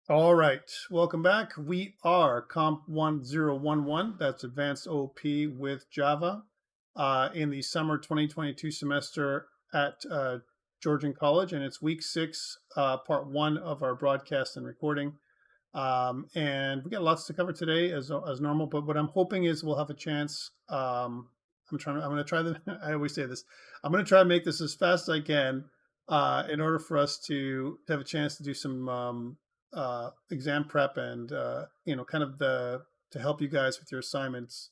All right, welcome back. We are COMP1011. That's Advanced OP with Java in the summer 2022 semester at Georgian College, and it's week 6, part 1 of our broadcast and recording. And we got lots to cover today as normal. But what I'm hoping is we'll have a chance. I'm going to try the. I always say this. I'm going to try to make this as fast as I can in order for us to have a chance to do some exam prep and kind of the to help you guys with your assignments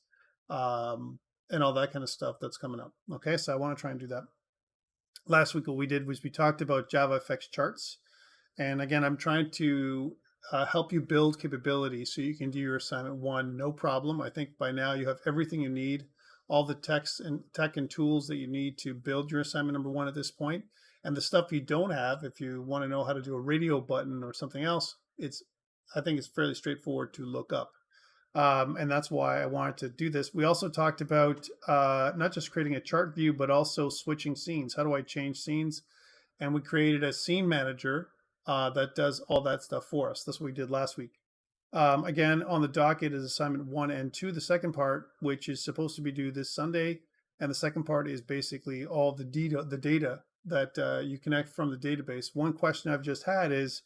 and all that kind of stuff that's coming up. Okay, so I want to try and do that. Last week, what we did was we talked about JavaFX charts, and again, I'm trying to help you build capability so you can do your assignment 1 no problem. I think by now you have everything you need, all the tech and tools that you need to build your assignment number 1 at this point. And the stuff you don't have, if you want to know how to do a radio button or something else, I think it's fairly straightforward to look up. And that's why I wanted to do this. We also talked about not just creating a chart view, but also switching scenes. How do I change scenes? And we created a scene manager that does all that stuff for us. That's what we did last week. Again, on the docket is assignment 1 and 2, the second part, which is supposed to be due this Sunday. And the second part is basically all the data that you connect from the database. One question I've just had is,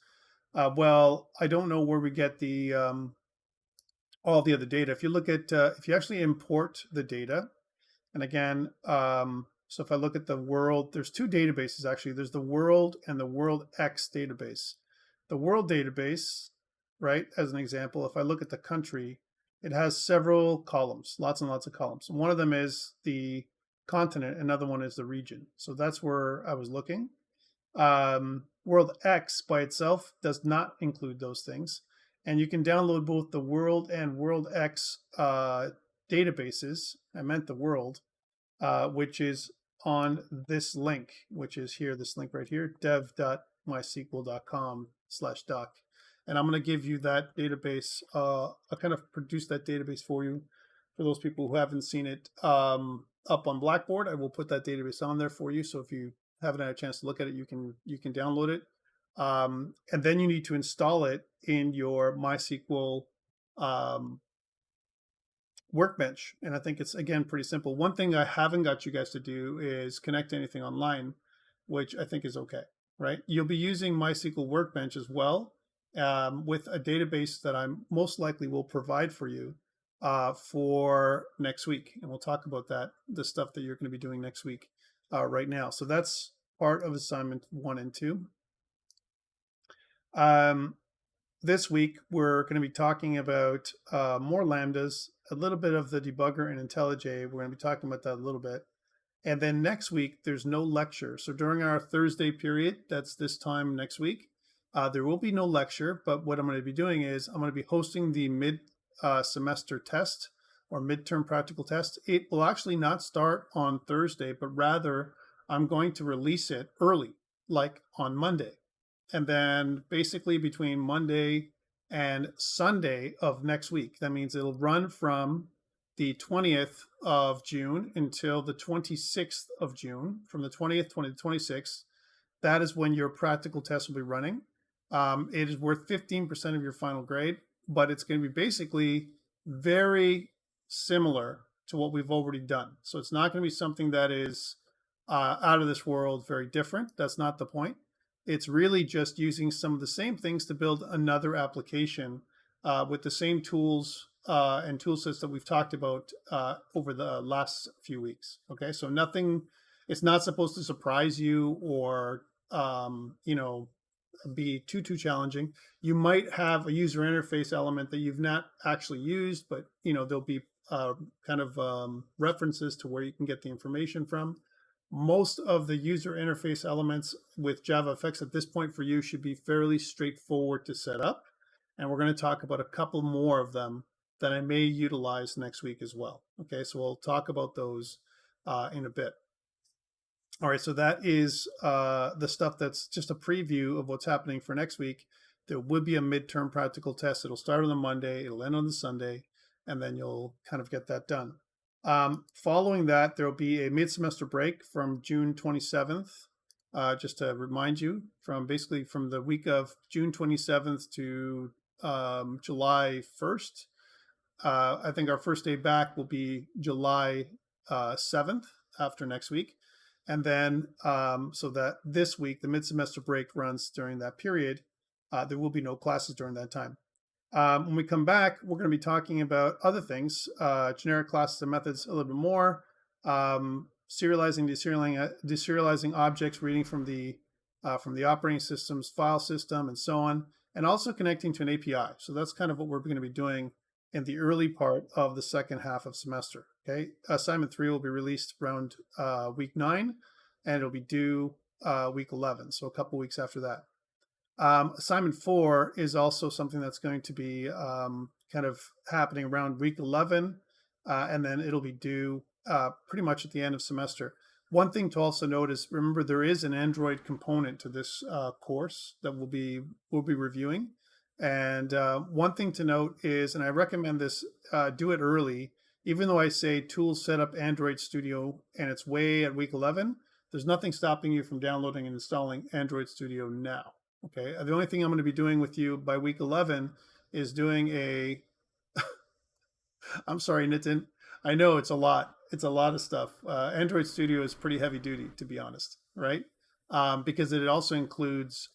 well, I don't know where we get the all the other data. If you look at, if you actually import the data, and again, so if I look at the world, there's 2 databases actually. There's the world and the world X database. The world database, right, as an example, if I look at the country, it has several columns, lots and lots of columns. One of them is the continent, another one is the region. So that's where I was looking. World X by itself does not include those things. And you can download both the world and world X databases. I meant the world, which is on this link, which is here, this link right here, dev.mysql.com/doc. And I'm going to give you that database. I'll kind of produce that database for you. For those people who haven't seen it up on Blackboard, I will put that database on there for you. So if you haven't had a chance to look at it, you can download it. And then you need to install it in your MySQL workbench. And I think it's, again, pretty simple. One thing I haven't got you guys to do is connect anything online, which I think is okay, right? You'll be using MySQL Workbench as well with a database that I most likely will provide for you for next week. And we'll talk about that, the stuff that you're going to be doing next week right now. So that's part of assignment 1 and 2. This week, we're going to be talking about more lambdas, a little bit of the debugger and IntelliJ. We're going to be talking about that a little bit. And then next week, there's no lecture. So during our Thursday period, that's this time next week, there will be no lecture. But what I'm going to be doing is I'm going to be hosting the mid-semester test or midterm practical test. It will actually not start on Thursday, but rather I'm going to release it early, like on Monday. And then basically between Monday and Sunday of next week, that means it'll run from the 20th of June until the 26th of June, from the 20th to the 26th. That is when your practical test will be running. It is worth 15% of your final grade, but it's going to be basically very similar to what we've already done. So it's not going to be something that is out of this world, very different. That's not the point. It's really just using some of the same things to build another application with the same tools and tool sets that we've talked about over the last few weeks. Okay, so nothing, it's not supposed to surprise you or, be too challenging. You might have a user interface element that you've not actually used, but, there'll be kind of references to where you can get the information from. Most of the user interface elements with JavaFX at this point for you should be fairly straightforward to set up. And we're going to talk about a couple more of them that I may utilize next week as well. Okay, so we'll talk about those in a bit. All right, so that is the stuff that's just a preview of what's happening for next week. There would be a midterm practical test. It'll start on the Monday, it'll end on the Sunday, and then you'll kind of get that done. Following that, there will be a mid-semester break from June 27th just to remind you, from basically from the week of June 27th to July 1st. I think our first day back will be July 7th after next week. And then, so that this week, the mid-semester break runs during that period. There will be no classes during that time. When we come back, we're going to be talking about other things, generic classes and methods a little bit more, serializing, deserializing objects, reading from the operating system's file system, and so on, and also connecting to an API. So that's kind of what we're going to be doing in the early part of the second half of semester. Okay, assignment 3 will be released around week 9, and it'll be due week 11, so a couple weeks after that. Assignment 4 is also something that's going to be kind of happening around week 11, and then it'll be due pretty much at the end of semester. One thing to also note is, remember, there is an Android component to this course that we'll be reviewing. And one thing to note is, and I recommend this, do it early, even though I say tools set up Android Studio and it's way at week 11, there's nothing stopping you from downloading and installing Android Studio now. Okay, the only thing I'm going to be doing with you by week 11 is doing a, I'm sorry, Nitin, I know it's a lot. It's a lot of stuff. Android Studio is pretty heavy duty, to be honest, right? Because it also includes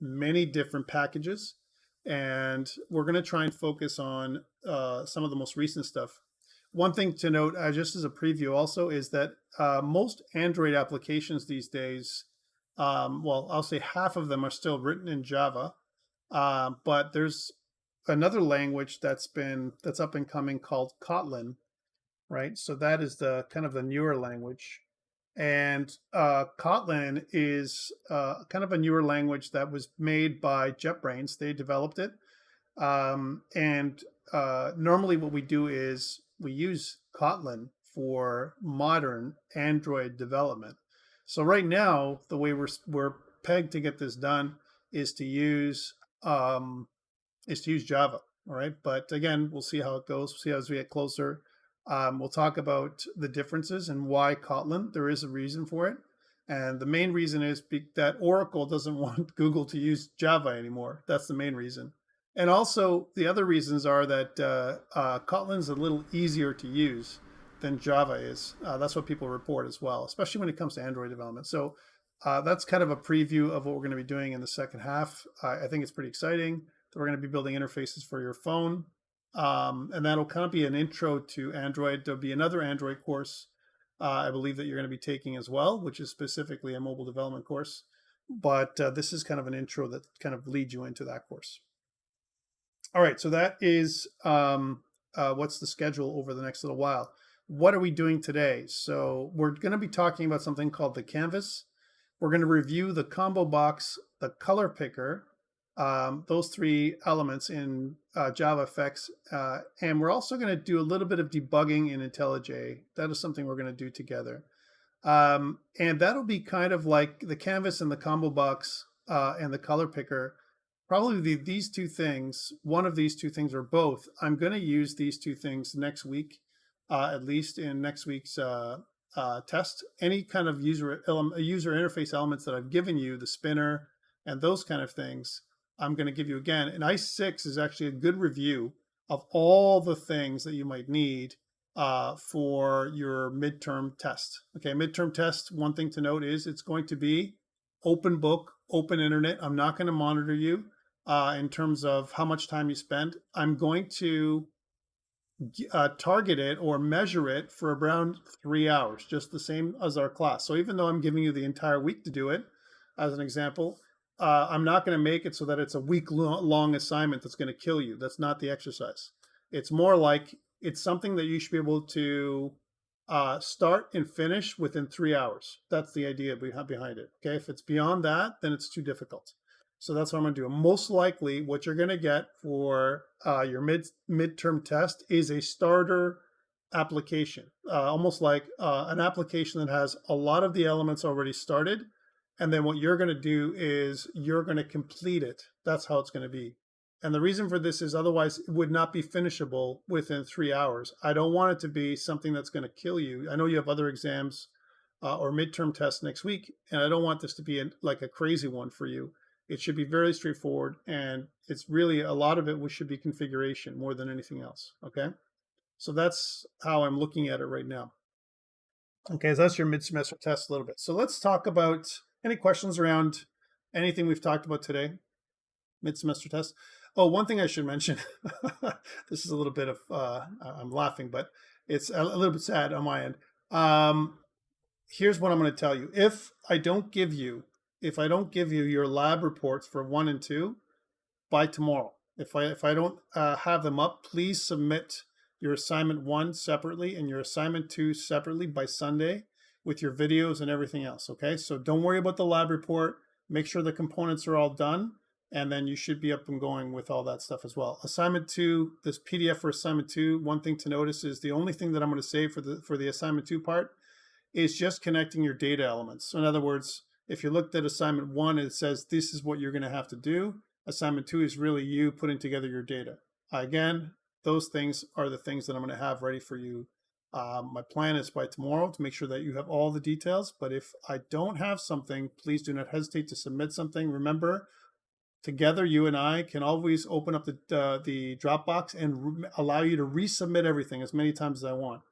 many different packages. And we're going to try and focus on some of the most recent stuff. One thing to note, just as a preview also, is that most Android applications these days, well, I'll say half of them are still written in Java, but there's another language that's up and coming called Kotlin, right? So that is the kind of the newer language. And Kotlin is kind of a newer language that was made by JetBrains. They developed it. And normally what we do is we use Kotlin for modern Android development. So right now, the way we're pegged to get this done is to use Java. All right. But again, we'll see how it goes. We'll see as we get closer. We'll talk about the differences and why Kotlin. There is a reason for it. And the main reason is that Oracle doesn't want Google to use Java anymore. That's the main reason. And also the other reasons are that Kotlin is a little easier to use than Java is. That's what people report as well, especially when it comes to Android development. So that's kind of a preview of what we're going to be doing in the second half. I think it's pretty exciting that we're going to be building interfaces for your phone. And that'll kind of be an intro to Android. There'll be another Android course, I believe, that you're going to be taking as well, which is specifically a mobile development course. But this is kind of an intro that kind of leads you into that course. All right, so that is what's the schedule over the next little while. What are we doing today? So we're going to be talking about something called the canvas. We're going to review the ComboBox, the color picker, those three elements in JavaFX. And we're also going to do a little bit of debugging in IntelliJ. That is something we're going to do together. And that'll be kind of like the canvas and the ComboBox and the color picker. Probably these two things, one of these two things or both, I'm going to use these two things next week, at least in next week's test. Any kind of user interface elements that I've given you, the spinner and those kind of things, I'm going to give you again. And I6 is actually a good review of all the things that you might need for your midterm test. Okay, midterm test, one thing to note is it's going to be open book, open internet. I'm not going to monitor you in terms of how much time you spend. I'm going to target it or measure it for around 3 hours, just the same as our class. So even though I'm giving you the entire week to do it, as an example, I'm not going to make it so that it's a week-long assignment that's going to kill you. That's not the exercise. It's more like it's something that you should be able to start and finish within 3 hours. That's the idea behind it. Okay, if it's beyond that, then it's too difficult. So that's what I'm going to do. Most likely, what you're going to get for your midterm test is a starter application, almost like an application that has a lot of the elements already started. And then what you're going to do is you're going to complete it. That's how it's going to be. And the reason for this is otherwise it would not be finishable within 3 hours. I don't want it to be something that's going to kill you. I know you have other exams or midterm test next week. And I don't want this to be like a crazy one for you. It should be very straightforward, and it's really a lot of it should be configuration more than anything else. Okay, so that's how I'm looking at it right now. Okay, so that's your mid-semester test a little bit. So let's talk about any questions around anything we've talked about today. Mid-semester test. Oh, one thing I should mention. This is a little bit of I'm laughing, but it's a little bit sad on my end. Here's what I'm going to tell you. If I don't give you your lab reports for 1 and 2 by tomorrow, if I don't have them up, please submit your assignment 1 separately and your assignment 2 separately by Sunday with your videos and everything else. Okay, so don't worry about the lab report. Make sure the components are all done, and then you should be up and going with all that stuff as well. Assignment 2, this PDF for assignment 2, one thing to notice is the only thing that I'm going to say for the assignment 2 part is just connecting your data elements. So in other words, if you looked at assignment 1, it says this is what you're going to have to do. Assignment 2 is really you putting together your data. Again, those things are the things that I'm going to have ready for you. My plan is by tomorrow to make sure that you have all the details. But if I don't have something, please do not hesitate to submit something. Remember, together, you and I can always open up the Dropbox and allow you to resubmit everything as many times as I want,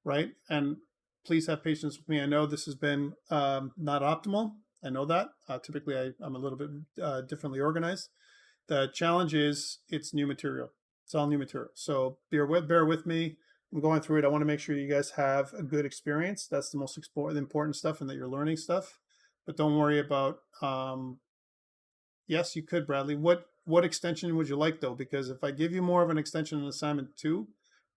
right? And please have patience with me. I know this has been not optimal. I know that. Typically, I'm a little bit differently organized. The challenge is it's new material. It's all new material. So bear with me. I'm going through it. I want to make sure you guys have a good experience. That's the most important stuff, and that you're learning stuff. But don't worry about, yes, you could, Bradley. What extension would you like, though? Because if I give you more of an extension in assignment 2,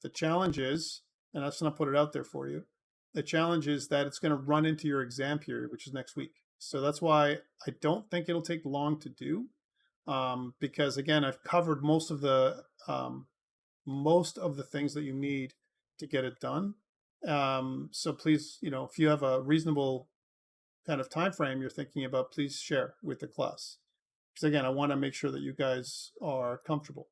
the challenge is, and I'm just going to put it out there for you, the challenge is that it's going to run into your exam period, which is next week. So that's why I don't think it'll take long to do, because again, I've covered most of the things that you need to get it done. So please, if you have a reasonable kind of time frame you're thinking about, please share with the class. Because again, I want to make sure that you guys are comfortable.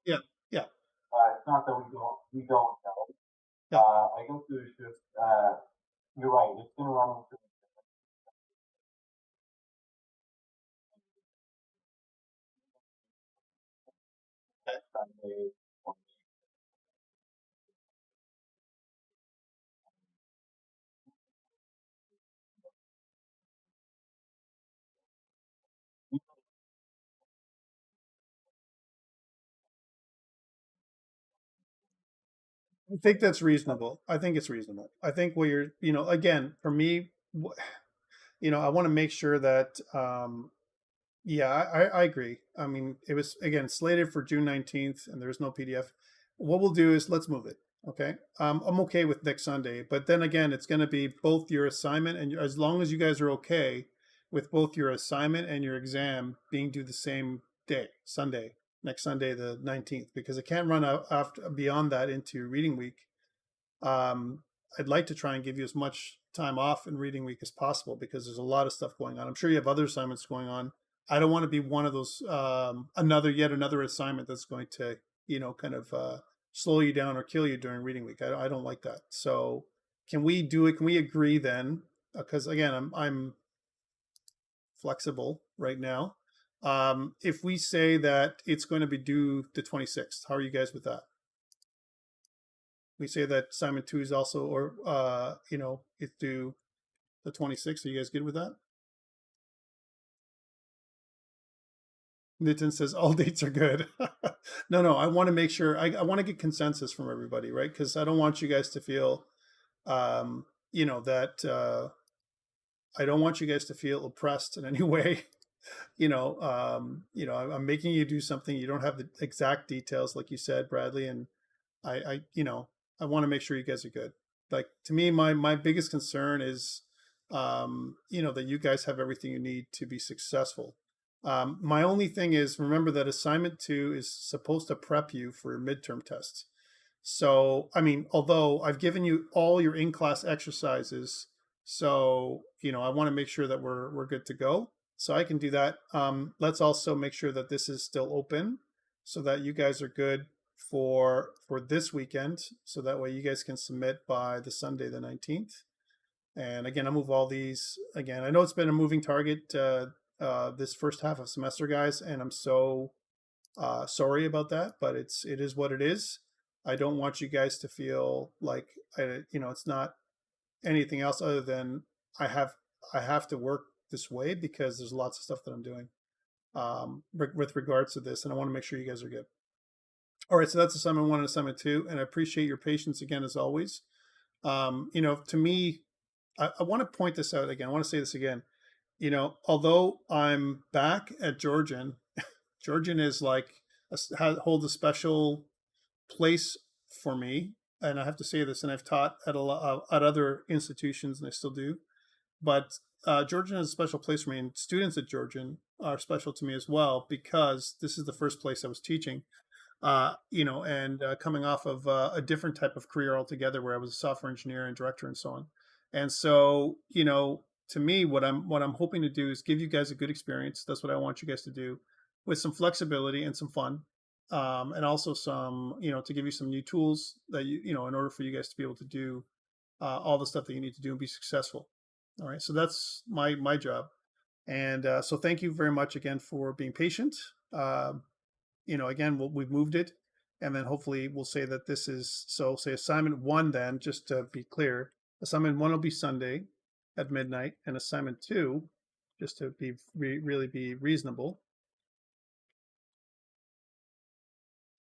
Yeah, yeah, It's not that we don't know. yeah. I guess there's just you're right. It's gonna run into Sunday. I think that's reasonable. I think it's reasonable. I think what you're, again, for me, I want to make sure that, yeah, I agree. I mean, it was, again, slated for June 19th and there's no PDF. What we'll do is let's move it. Okay. I'm okay with next Sunday, but then again, it's going to be both your assignment and as long as you guys are okay with both your assignment and your exam being due the same day, Sunday, next Sunday, the 19th, because it can't run out after beyond that into reading week. I'd like to try and give you as much time off in reading week as possible because there's a lot of stuff going on. I'm sure you have other assignments going on. I don't want to be one of those yet another assignment that's going to kind of slow you down or kill you during reading week. I don't like that. So can we do it? Can we agree then? Because again, I'm flexible right now. If we say that it's going to be due the 26th, how are you guys with that? We say that assignment 2 is also, or it's due the 26th. Are you guys good with that? Nitin says all dates are good. No, I want to make sure, I want to get consensus from everybody, right? Because I don't want you guys to feel, that I don't want you guys to feel oppressed in any way. I'm making you do something. You don't have the exact details, like you said, Bradley, and I want to make sure you guys are good. Like to me, my biggest concern is, that you guys have everything you need to be successful. My only thing is remember that assignment 2 is supposed to prep you for midterm tests. So, I mean, although I've given you all your in-class exercises, so I want to make sure that we're good to go. So I can do that. Let's also make sure that this is still open so that you guys are good for this weekend. So that way you guys can submit by the Sunday, the 19th. And again, I'll move all these again. I know it's been a moving target this first half of semester, guys, and I'm so sorry about that, but it is what it is. I don't want you guys to feel like it's not anything else other than I have to work this way because there's lots of stuff that I'm doing with regards to this, and I want to make sure you guys are good. All right, so that's assignment 1 and assignment 2, and I appreciate your patience again as always. To me, I want to point this out again. I want to say this again. Although I'm back at Georgian, Georgian is like holds a special place for me, and I have to say this. And I've taught at at other institutions, and I still do. But Georgian has a special place for me, and students at Georgian are special to me as well because this is the first place I was teaching. And coming off of a different type of career altogether, where I was a software engineer and director and so on. And so, to me, what I'm hoping to do is give you guys a good experience. That's what I want you guys to do, with some flexibility and some fun, and also some, to give you some new tools that in order for you guys to be able to do all the stuff that you need to do and be successful. All right, so that's my job, and so thank you very much again for being patient. Again, we've moved it, and then hopefully we'll say that this is, so say assignment 1 then, just to be clear, assignment 1 will be Sunday at midnight, and assignment 2, just to be really be reasonable,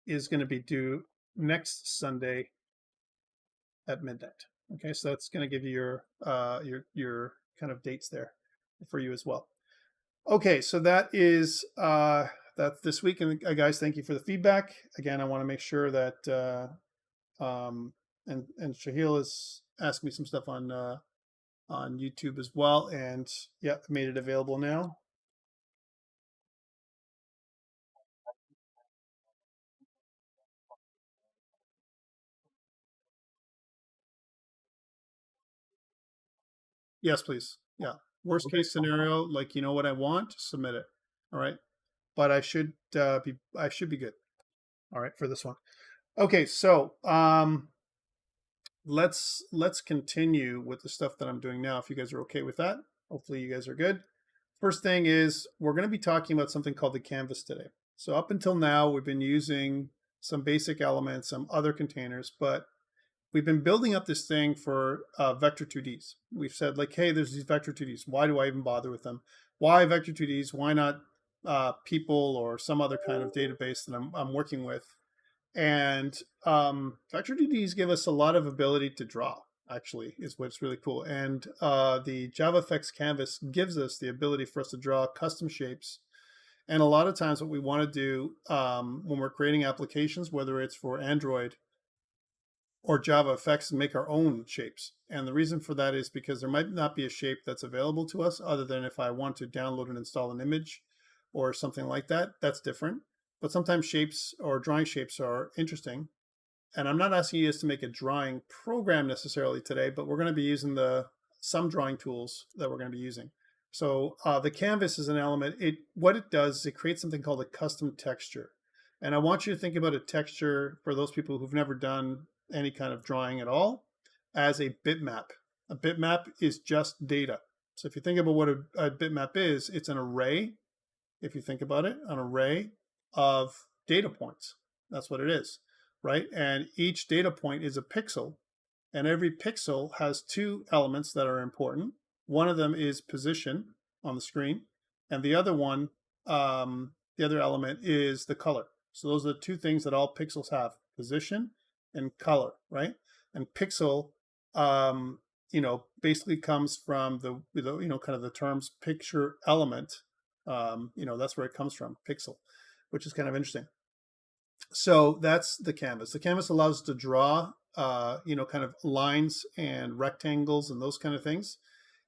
is going to be due next Sunday at midnight. Okay, so that's going to give you your kind of dates there for you as well. Okay, so that is that's this week, and guys, thank you for the feedback. Again, I want to make sure that and Shahil has asked me some stuff on YouTube as well, and yeah, made it available now. Yes, please. Yeah. Worst case scenario, like what I want, submit it. All right. But I should be good. All right, for this one. Okay, so let's continue with the stuff that I'm doing now, if you guys are okay with that. Hopefully you guys are good. First thing is we're going to be talking about something called the canvas today. So up until now, we've been using some basic elements, some other containers, but we've been building up this thing for vector 2Ds. We've said like, hey, there's these vector 2Ds. Why do I even bother with them? Why vector 2Ds? Why not people or some other kind of database that I'm working with? And vector 2Ds give us a lot of ability to draw, actually, is what's really cool. And the JavaFX canvas gives us the ability for us to draw custom shapes. And a lot of times what we want to do when we're creating applications, whether it's for Android or JavaFX, and make our own shapes. And the reason for that is because there might not be a shape that's available to us other than if I want to download and install an image or something like that. That's different. But sometimes shapes or drawing shapes are interesting. And I'm not asking you guys to make a drawing program necessarily today, but we're going to be using some drawing tools that we're going to be using. So the canvas is an element. What it does is it creates something called a custom texture. And I want you to think about a texture, for those people who've never done any kind of drawing at all, as a bitmap. A bitmap is just data. So if you think about what a bitmap is, it's an array. If you think about it, an array of data points. That's what it is, right? And each data point is a pixel, and every pixel has 2 elements that are important. One of them is position on the screen, and the other one, the other element is the color. So those are the 2 things that all pixels have: position and color, right? And pixel, basically comes from the kind of the terms picture element. That's where it comes from, pixel, which is kind of interesting. So that's the canvas. The canvas allows us to draw, kind of lines and rectangles and those kind of things.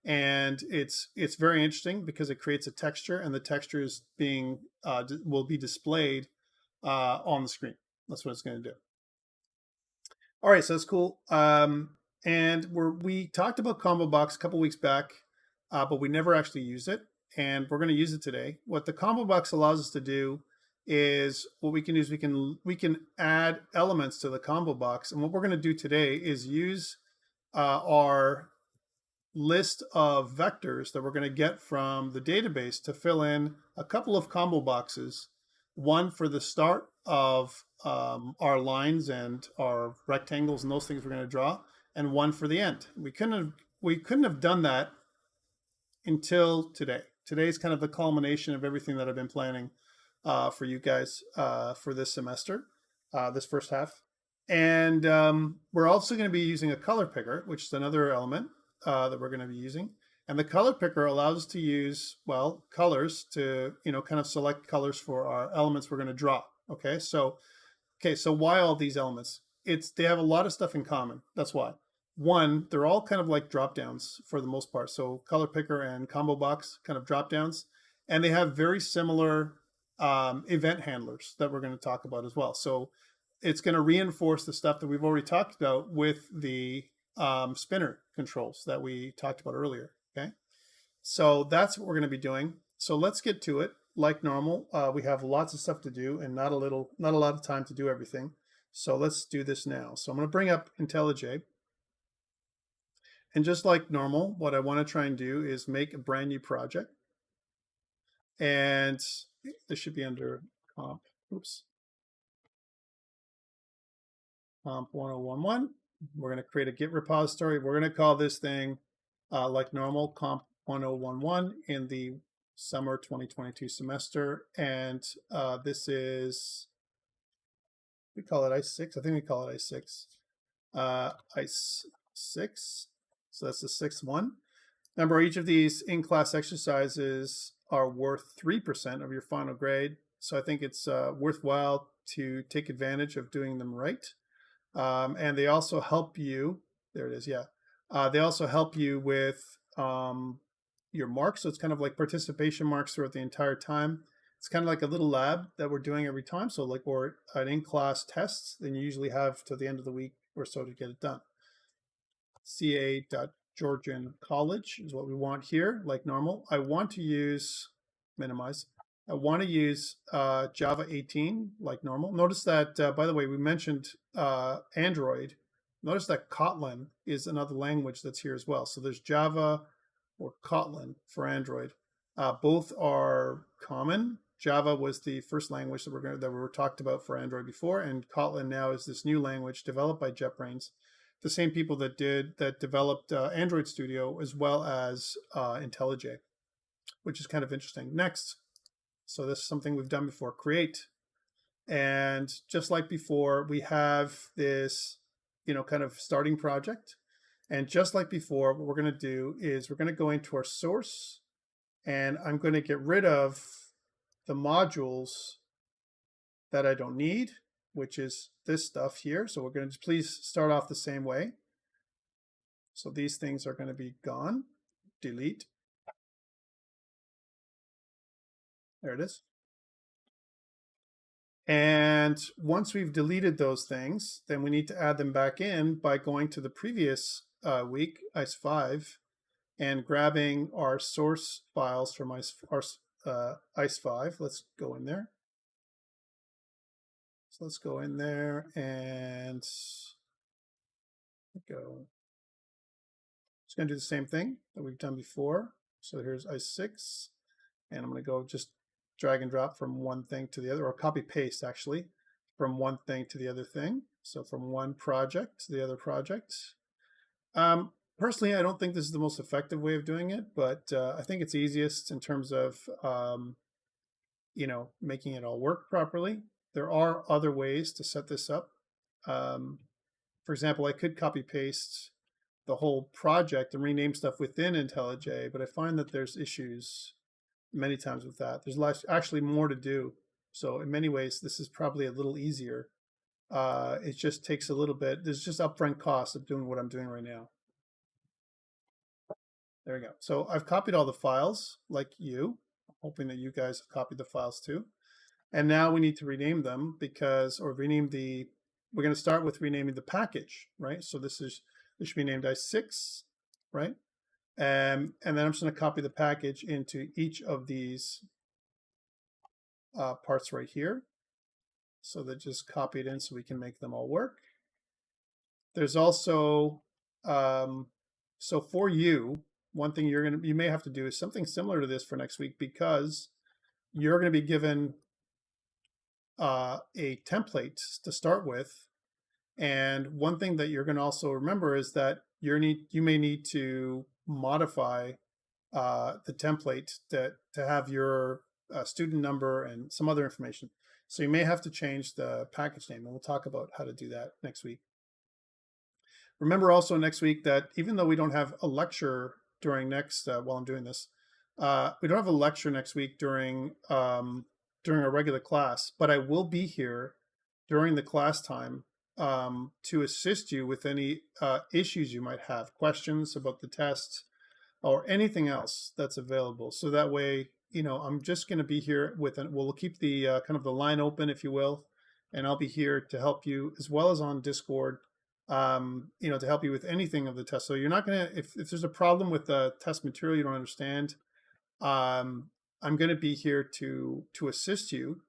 And it's very interesting because it creates a texture, and the texture is will be displayed on the screen. That's what it's going to do. All right, so that's cool. And we talked about ComboBox a couple weeks back, but we never actually used it. and we're going to use it today. What the ComboBox allows us to do is what we can do is we can add elements to the ComboBox, and what we're going to do today is use our list of vectors that we're going to get from the database to fill in a couple of combo boxes, one for the start of our lines and our rectangles and those things we're going to draw, and one for the end. We couldn't have done that until today. Today's kind of the culmination of everything that I've been planning for you guys for this semester, this first half. And we're also going to be using a color picker, which is another element that we're going to be using. And the color picker allows us to use, well, colors to, kind of select colors for our elements we're going to draw. Okay, so why all these elements? They have a lot of stuff in common. That's why. One, they're all kind of like drop downs for the most part. So color picker and ComboBox kind of drop downs, and they have very similar event handlers that we're going to talk about as well. So it's going to reinforce the stuff that we've already talked about with the spinner controls that we talked about earlier. Okay, so that's what we're going to be doing. So let's get to it. Like normal, we have lots of stuff to do and not a lot of time to do everything. So let's do this now. So I'm going to bring up IntelliJ. And just like normal, what I want to try and do is make a brand new project. And this should be under comp. Oops. COMP1011. We're going to create a Git repository. We're going to call this thing, like normal, COMP1011 in the summer 2022 semester. And this is, we call it ICE6. I think we call it ICE6. ICE6. So that's the sixth one. Remember, each of these in-class exercises are worth 3% of your final grade. So I think it's worthwhile to take advantage of doing them right. And they also help you, there it is, yeah. They also help you with your marks. So it's kind of like participation marks throughout the entire time. It's kind of like a little lab that we're doing every time. So like we're an in-class test, then you usually have till the end of the week or so to get it done. ca.georgian college is what we want here, like normal. I want to use, minimize, I want to use Java 18, like normal. Notice that, by the way, we mentioned Android. Notice that Kotlin is another language that's here as well. So there's Java or Kotlin for Android. Both are common. Java was the first language that we talked about for Android before, and Kotlin now is this new language developed by JetBrains, the same people that developed Android Studio as well as IntelliJ, which is kind of interesting. Next, so this is something we've done before, create. And just like before, we have this, kind of starting project. And just like before, what we're going to do is we're going to go into our source, and I'm going to get rid of the modules that I don't need, which is this stuff here. So we're going to please start off the same way. So these things are going to be gone. Delete. There it is. And once we've deleted those things, then we need to add them back in by going to the previous week, ICE5, and grabbing our source files from ICE5. Let's go in there. So let's go in there and go. It's going to do the same thing that we've done before. So here's ICE6, and I'm going to go just drag and drop from one thing to the other, or copy paste actually, from one thing to the other thing. So from one project to the other project. Personally, I don't think this is the most effective way of doing it, but I think it's easiest in terms of making it all work properly. There are other ways to set this up. For example, I could copy paste the whole project and rename stuff within IntelliJ, but I find that there's issues many times with that. There's actually more to do. So in many ways, this is probably a little easier. It just takes a little bit. There's just upfront costs of doing what I'm doing right now. There we go. So I've copied all the files like you. I'm hoping that you guys have copied the files too. And now we need to rename them we're going to start with renaming the package, right? So this should be named ICE6, right? And then I'm just going to copy the package into each of these parts right here. So that just copy it in so we can make them all work. There's also, so for you, one thing you may have to do is something similar to this for next week, because you're going to be given a template to start with. And one thing that you're going to also remember is that you may need to modify the template to have your student number and some other information. So you may have to change the package name, and we'll talk about how to do that next week. Remember also next week that even though we don't have a lecture during next, while I'm doing this, we don't have a lecture next week during our regular class, but I will be here during the class time to assist you with any issues you might have, questions about the test, or anything else that's available. So that way, I'm just going to be here we'll keep the kind of the line open, if you will, and I'll be here to help you, as well as on Discord, to help you with anything of the test. So you're not going to, if there's a problem with the test material you don't understand, I'm going to be here to assist you.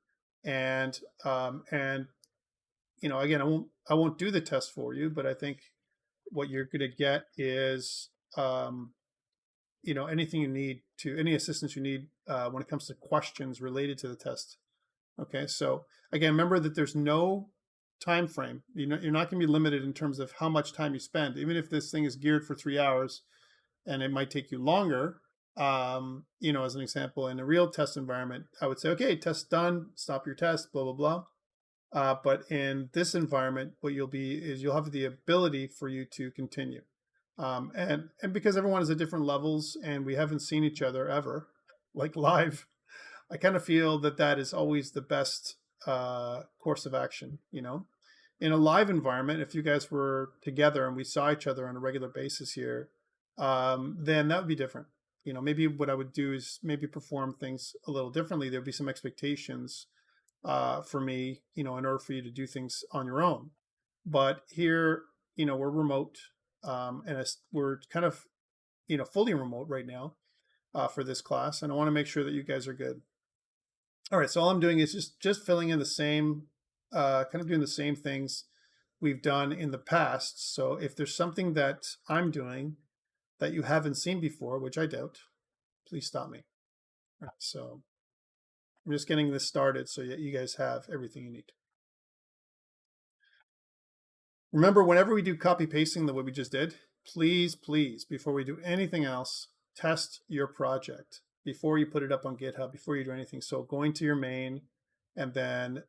And again, I won't do the test for you, but I think what you're going to get is anything you need any assistance you need when it comes to questions related to the test. Okay, so again, remember that there's no time frame. You're not going to be limited in terms of how much time you spend. Even if this thing is geared for 3 hours, and it might take you longer, as an example, in a real test environment, I would say, okay, test done, stop your test, blah, blah, blah. But in this environment, what you'll have the ability for you to continue. And because everyone is at different levels and we haven't seen each other ever, like live, I kind of feel that is always the best course of action. In a live environment, if you guys were together and we saw each other on a regular basis here, then that would be different. Maybe what I would do is maybe perform things a little differently. There'd be some expectations for me, in order for you to do things on your own. But here, we're remote, and we're kind of, fully remote right now for this class, and I want to make sure that you guys are good. All right, so all I'm doing is just filling in the same, kind of doing the same things we've done in the past. So if there's something that I'm doing that you haven't seen before, which I doubt, please stop me. All right, so I'm just getting this started so that you guys have everything you need. Remember, whenever we do copy pasting the way we just did, please, before we do anything else, test your project before you put it up on GitHub, before you do anything. So going to your main, and then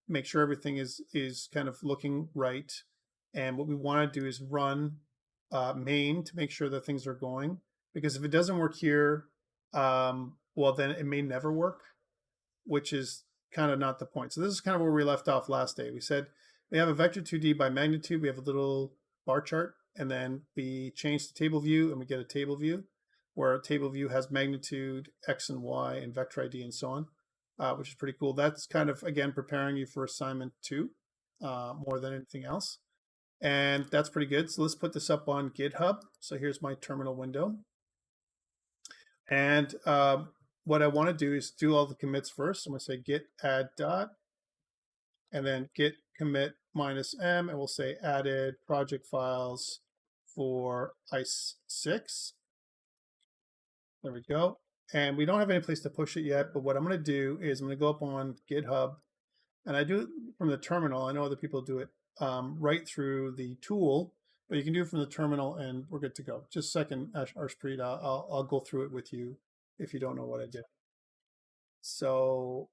make sure everything is kind of looking right. And what we want to do is run main to make sure that things are going. Because if it doesn't work here, well, then it may never work, which is kind of not the point. So this is kind of where we left off last day. We said we have a vector 2D by magnitude. We have a little bar chart, and then we change the table view and we get a table view where a table view has magnitude, X and Y, and vector ID and so on, which is pretty cool. That's kind of, again, preparing you for assignment 2 more than anything else. And that's pretty good. So let's put this up on GitHub. So here's my terminal window. And what I want to do is do all the commits first. I'm going to say git add dot, and then git commit -m, and we'll say added project files for ICE6. There we go. And we don't have any place to push it yet, but what I'm going to do is I'm going to go up on GitHub, and I do it from the terminal. I know other people do it right through the tool, but you can do it from the terminal, and we're good to go. Just a second, Arshpreet, I'll go through it with you if you don't know what I did. So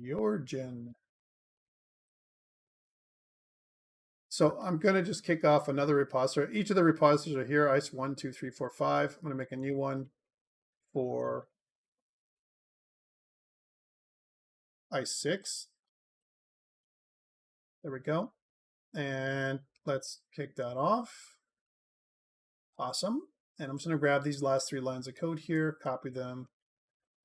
Jorgen. So I'm going to just kick off another repository. Each of the repositories are here, ICE 1, 2, 3, 4, 5. I'm going to make a new one for ICE 6. There we go. And let's kick that off. Awesome. And I'm just going to grab these last 3 lines of code here, copy them,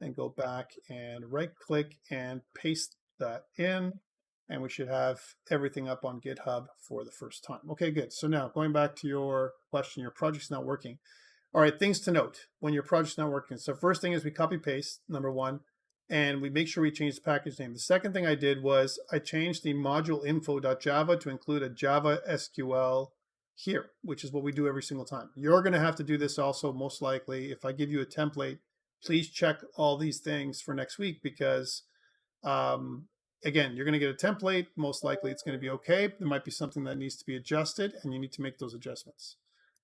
and go back and right-click and paste that in. and we should have everything up on GitHub for the first time. Okay, good. So now going back to your question, your project's not working. All right, things to note when your project's not working. So first thing is we copy paste, number one, and we make sure we change the package name. The second thing I did was I changed the module info.java to include a Java SQL here, which is what we do every single time. You're going to have to do this also, most likely. If I give you a template, please check all these things for next week because, again, you're going to get a template. Most likely it's going to be okay. There might be something that needs to be adjusted, and you need to make those adjustments.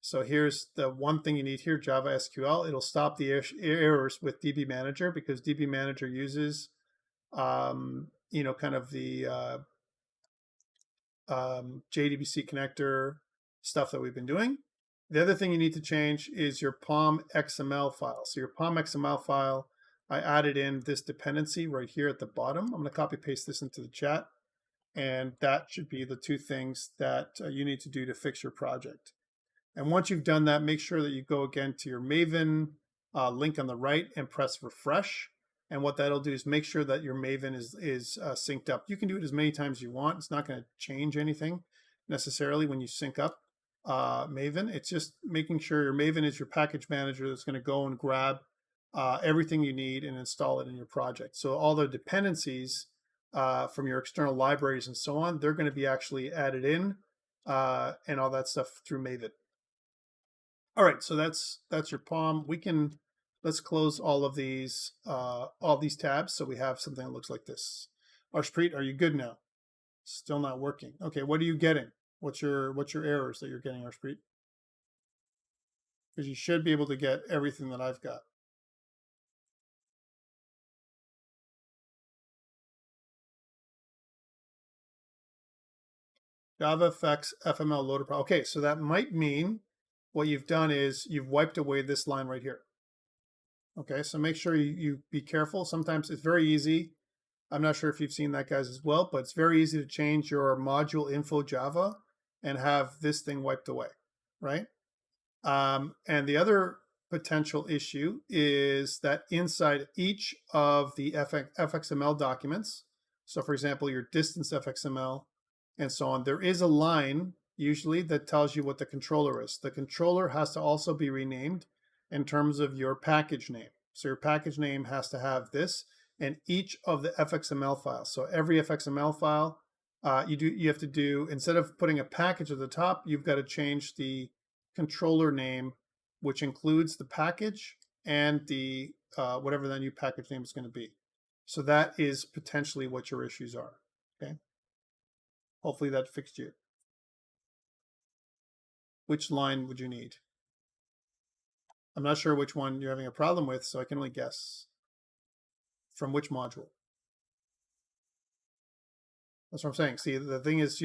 So here's the one thing you need here, Java SQL. It'll stop the errors with DB Manager because DB Manager uses, you know, kind of the JDBC connector stuff that we've been doing. The other thing you need to change is your POM XML file. So your POM XML file, I added in this dependency right here at the bottom. I'm going to copy paste this into the chat. And that should be the two things that you need to do to fix your project. And once you've done that, make sure that you go again to your Maven link on the right and press refresh. And what that'll do is make sure that your Maven is synced up. You can do it as many times as you want. It's not going to change anything necessarily when you sync up Maven. It's just making sure your Maven is your package manager that's going to go and grab everything you need and install it in your project. So all the dependencies from your external libraries and so on, they're going to be actually added in and all that stuff through Maven. All right, so that's your POM. Let's close all these tabs so we have something that looks like this. Arshpreet, are you good now? Still not working. Okay, what are you getting? What's your errors that you're getting, Arshpreet? Because you should be able to get everything that I've got. Java Fxml loader. Okay, so that might mean what you've done is you've wiped away this line right here. Okay, so make sure you be careful. Sometimes it's very easy. I'm not sure if you've seen that, guys, as well, but it's very easy to change your module info Java and have this thing wiped away, right? And the other potential issue is that inside each of the Fxml documents, so for example, your distance Fxml and so on, there is a line usually that tells you what the controller is. The controller has to also be renamed in terms of your package name. So your package name has to have this and each of the Fxml files. So every Fxml file, you have to do, instead of putting a package at the top, you've got to change the controller name, which includes the package and the whatever that new package name is going to be. So that is potentially what your issues are. Okay. Hopefully that fixed you. Which line would you need? I'm not sure which one you're having a problem with, so I can only guess. From which module? That's what I'm saying. See, the thing is,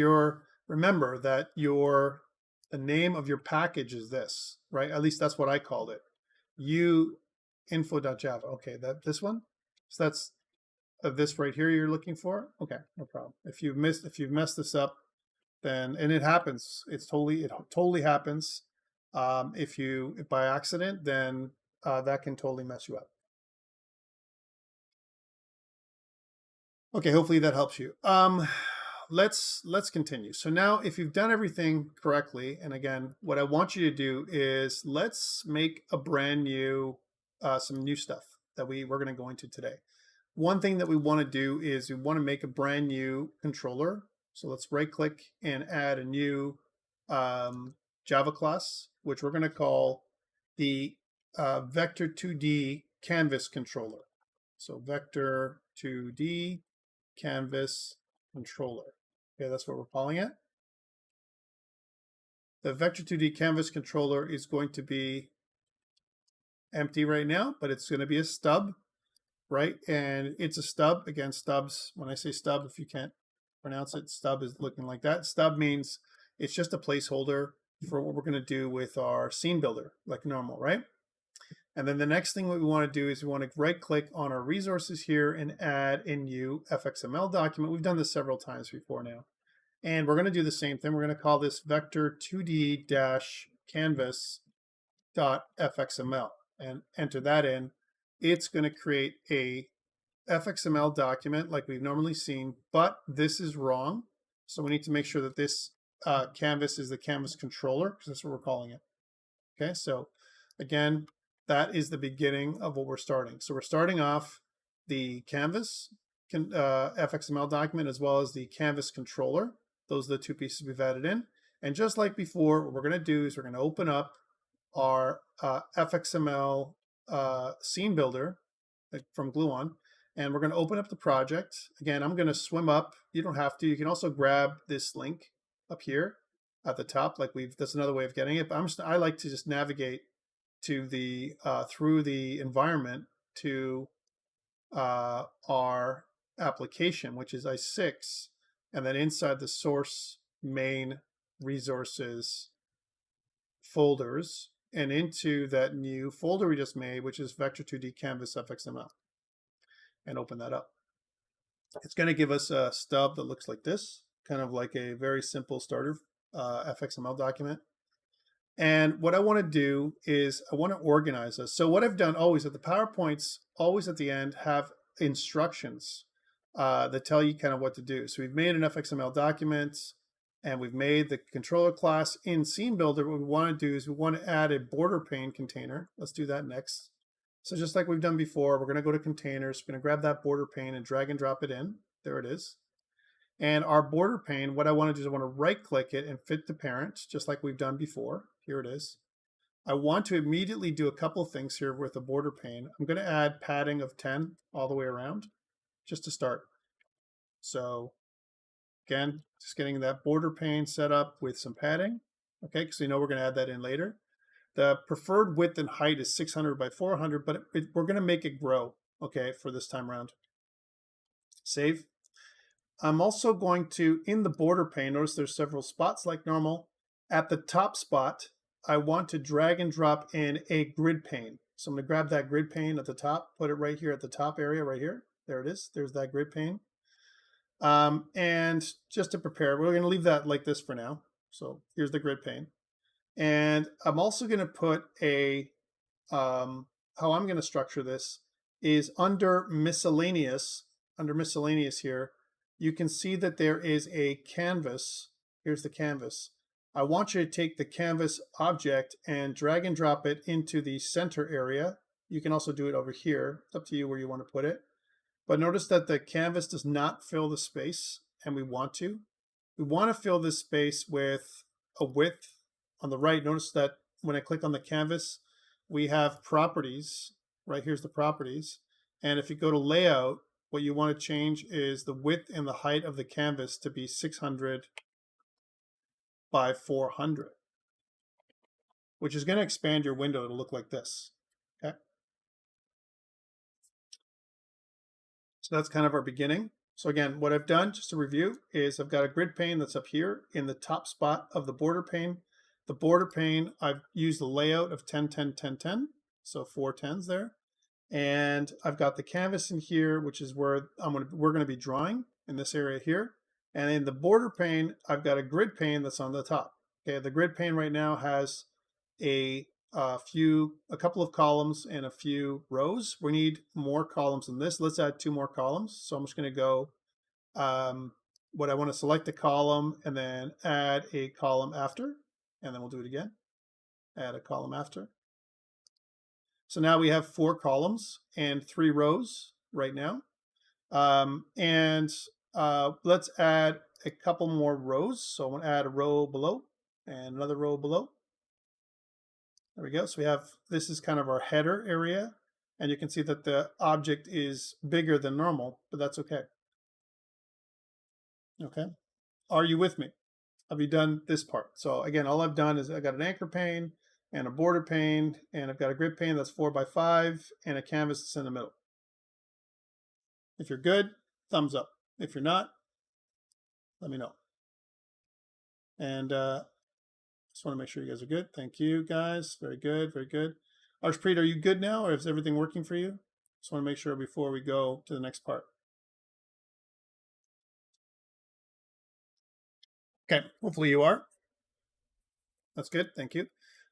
remember that the name of your package is this, right? At least that's what I called it. info.java. Okay, this one. So that's this right here you're looking for. Okay, no problem. If you've messed this up, then, and it happens. It totally happens. If by accident, then that can totally mess you up. Okay, hopefully that helps you. Let's continue. So now if you've done everything correctly, and again, what I want you to do is let's make a brand new, some new stuff that we're going to go into today. One thing that we want to do is we want to make a brand new controller. So let's right click and add a new Java class, which we're going to call the Vector 2D Canvas controller. So Vector 2D Canvas controller. Okay, that's what we're calling it. The Vector 2D Canvas controller is going to be empty right now, but it's going to be a stub, right? And it's a stub. Again, stubs, when I say stub, if you can't pronounce it, stub is looking like that. Stub means it's just a placeholder for what we're going to do with our scene builder, like normal, right? And then the next thing what we want to do is we want to right click on our resources here and add a new Fxml document. We've done this several times before now. And we're going to do the same thing. We're going to call this vector 2d-canvas.fxml and enter that in. It's going to create a Fxml document like we've normally seen, but this is wrong. So we need to make sure that this canvas is the canvas controller, because that's what we're calling it. Okay, so again, that is the beginning of what we're starting. So we're starting off the canvas Fxml document as well as the canvas controller. Those are the two pieces we've added in. And just like before, what we're going to do is we're going to open up our Fxml scene builder from Gluon, and we're going to open up the project. Again, I'm going to swim up. You don't have to. You can also grab this link up here at the top, like that's another way of getting it. But I like to just navigate to the through the environment to our application, which is i6, and then inside the source main resources folders and into that new folder we just made, which is Vector2D Canvas FXML, and open that up. It's going to give us a stub that looks like this, kind of like a very simple starter FXML document. And what I want to do is I want to organize this. So what I've done always at the PowerPoints, always at the end, have instructions that tell you kind of what to do. So we've made an FXML document, and we've made the controller class in Scene Builder. What we want to do is we want to add a border pane container. Let's do that next. So just like we've done before, we're going to go to containers. We're going to grab that border pane and drag and drop it in. There it is. And our border pane, what I want to do is I want to right click it and fit the parent, just like we've done before. Here it is. I want to immediately do a couple of things here with the border pane. I'm going to add padding of 10 all the way around just to start. So again, just getting that border pane set up with some padding. Okay, because we know we're going to add that in later. The preferred width and height is 600 by 400, but we're going to make it grow, okay, for this time around. Save. I'm also going to, in the border pane, notice there's several spots like normal. At the top spot, I want to drag and drop in a grid pane. So I'm going to grab that grid pane at the top, put it right here at the top area right here. There it is. There's that grid pane. And just to prepare, we're going to leave that like this for now. So here's the grid pane. And I'm also going to put a, how I'm going to structure this is under miscellaneous here, you can see that there is a canvas. Here's the canvas. I want you to take the canvas object and drag and drop it into the center area. You can also do it over here. It's up to you where you want to put it. But notice that the canvas does not fill the space, and we want to. We want to fill this space with a width on the right. Notice that when I click on the canvas, we have properties. Right here's the properties. And if you go to layout, what you want to change is the width and the height of the canvas to be 600 by 400, which is going to expand your window to look like this. Okay. So that's kind of our beginning. So again, what I've done, just to review, is I've got a grid pane that's up here in the top spot of the border pane. The border pane, I've used the layout of 10, 10, 10, 10, so 4 10s there. And I've got the canvas in here, which is where we're going to be drawing in this area here. And in the border pane, I've got a grid pane that's on the top. Okay, the grid pane right now has a couple of columns and a few rows. We need more columns than this. Let's add 2 more columns. So I'm just going to go, what I want to select the column and then add a column after, and then we'll do it again. Add a column after. So now we have 4 columns and 3 rows right now. Let's add a couple more rows. So I'm going to add a row below and another row below. There we go. So we have, this is kind of our header area. And you can see that the object is bigger than normal, but that's okay. Okay. Are you with me? Have you done this part? So again, all I've done is I got an anchor pane and a border pane, and I've got a grid pane that's 4 by 5 and a canvas that's in the middle. If you're good, thumbs up. If you're not, let me know. And just want to make sure you guys are good. Thank you, guys. Very good, very good. Arshpreet, are you good now, or is everything working for you? Just want to make sure before we go to the next part. Okay, hopefully you are. That's good, thank you.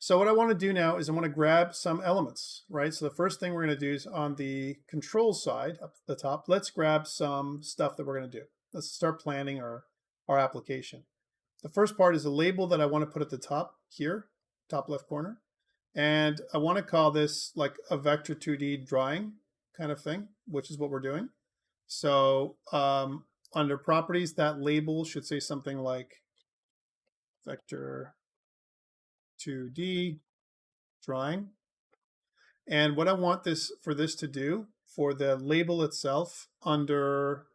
So what I want to do now is I want to grab some elements, right? So the first thing we're going to do is on the control side up at the top, let's grab some stuff that we're going to do. Let's start planning our application. The first part is a label that I want to put at the top here, top left corner. And I want to call this like a vector 2D drawing kind of thing, which is what we're doing. So under properties, that label should say something like vector 2D drawing. And what I want for this to do, for the label itself under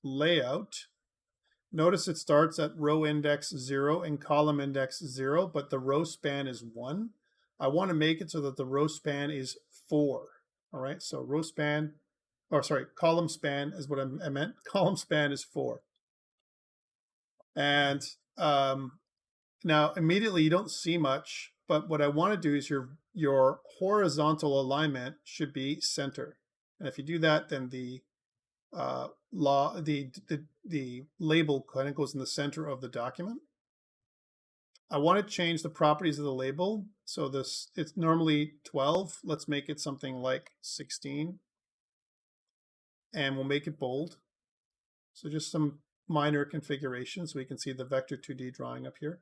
layout, notice it starts at row index 0 and column index 0, but the row span is 1. I want to make it so that the row span is 4. All right, so row span, or sorry, column span is what I meant. Column span is 4. And now immediately you don't see much, but what I want to do is your horizontal alignment should be center. And if you do that, then the label kind of goes in the center of the document. I want to change the properties of the label. So it's normally 12. Let's make it something like 16. And we'll make it bold. So just some minor configuration so we can see the vector 2D drawing up here.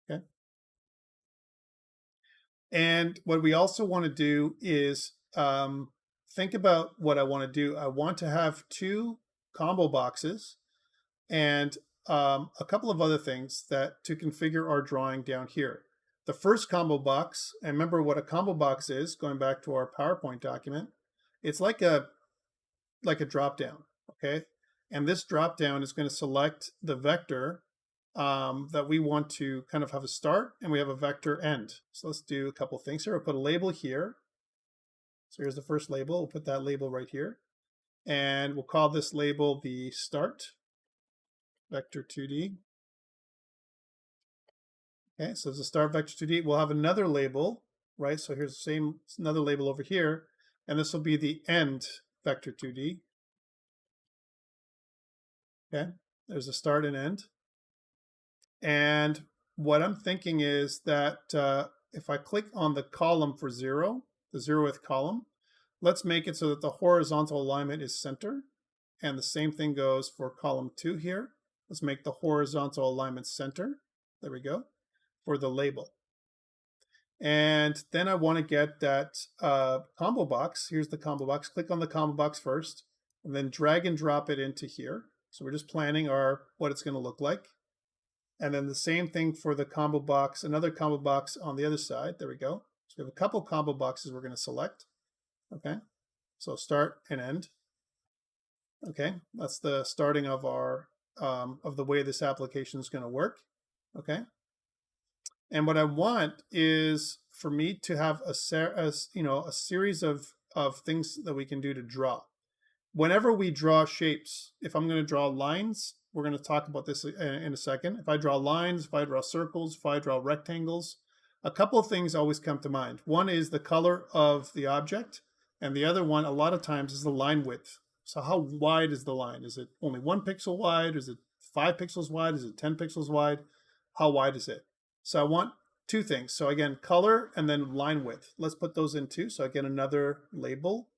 Okay. And what we also want to do is think about what I want to do. I want to have 2 combo boxes and a couple of other things to configure our drawing down here. The first combo box, and remember what a combo box is, going back to our PowerPoint document, it's like a drop down, okay? And this drop down is going to select the vector that we want to kind of have a start, and we have a vector end. So let's do a couple things here. We'll put a label here. So here's the first label. We'll put that label right here. And we'll call this label the start, vector 2D. Okay, so it's a start vector 2D. We'll have another label, right? So here's another label over here. And this will be the end vector 2D. Okay, there's a start and end. And what I'm thinking is that if I click on the column for 0, the 0th column, let's make it so that the horizontal alignment is center. And the same thing goes for column 2 here. Let's make the horizontal alignment center. There we go, for the label. And then I want to get that combo box. Here's the combo box. Click on the combo box first, and then drag and drop it into here. So we're just planning what it's going to look like. And then the same thing for the combo box, another combo box on the other side. There we go. So we have a couple combo boxes we're going to select. Okay, so start and end. Okay, that's the starting of our of the way this application is going to work. Okay, and what I want is for me to have a series of things that we can do to draw. Whenever we draw shapes, if I'm going to draw lines, we're going to talk about this in a second. If I draw lines, if I draw circles, if I draw rectangles, a couple of things always come to mind. One is the color of the object, and the other one, a lot of times, is the line width. So how wide is the line? Is it only 1 pixel wide? Is it 5 pixels wide? Is it 10 pixels wide? How wide is it? So I want 2 things. So again, color and then line width. Let's put those in too. So again, another label.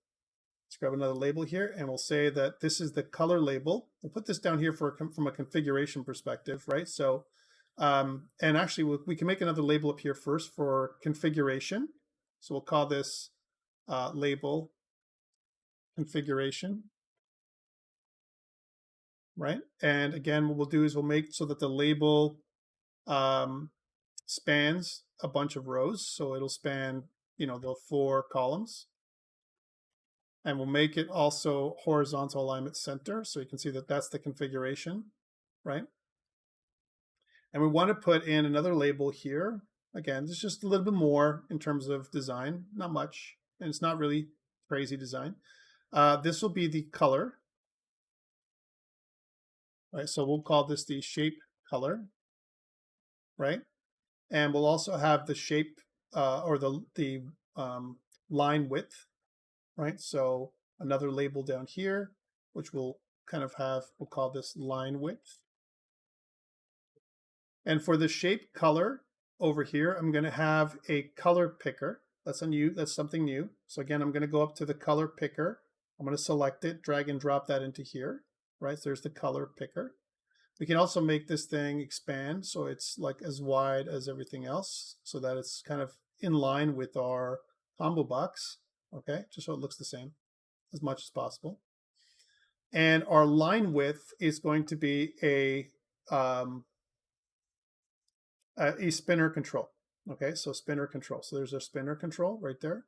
Let's grab another label here, and we'll say that this is the color label. We'll put this down here from a configuration perspective, right? So, and actually, we can make another label up here first for configuration. So we'll call this label configuration, right? And again, what we'll do is we'll make so that the label spans a bunch of rows. So it'll span, the 4 columns. And we'll make it also horizontal alignment center. So you can see that that's the configuration, right? And we want to put in another label here. Again, there's just a little bit more in terms of design, not much. And it's not really crazy design. This will be the color, right? So we'll call this the shape color, right? And we'll also have the shape or the line width, right? So another label down here, which we'll kind of we'll call this line width. And for the shape color over here, I'm going to have a color picker. That's something new. So again, I'm going to go up to the color picker. I'm going to select it, drag and drop that into here, right? So there's the color picker. We can also make this thing expand so it's like as wide as everything else so that it's kind of in line with our ComboBox, okay? Just so it looks the same as much as possible. And our line width is going to be a spinner control. Okay, so spinner control. So there's our spinner control right there.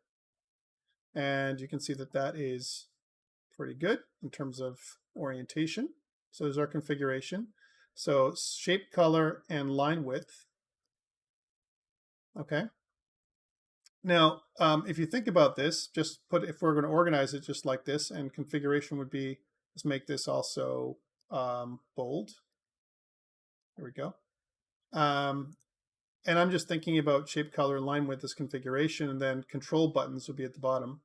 And you can see that that is pretty good in terms of orientation. So there's our configuration. So shape, color, and line width. Okay. Now, if you think about this, if we're going to organize it just like this, and configuration would be, let's make this also bold. There we go. And I'm just thinking about shape, color, and line width as configuration, and then control buttons would be at the bottom.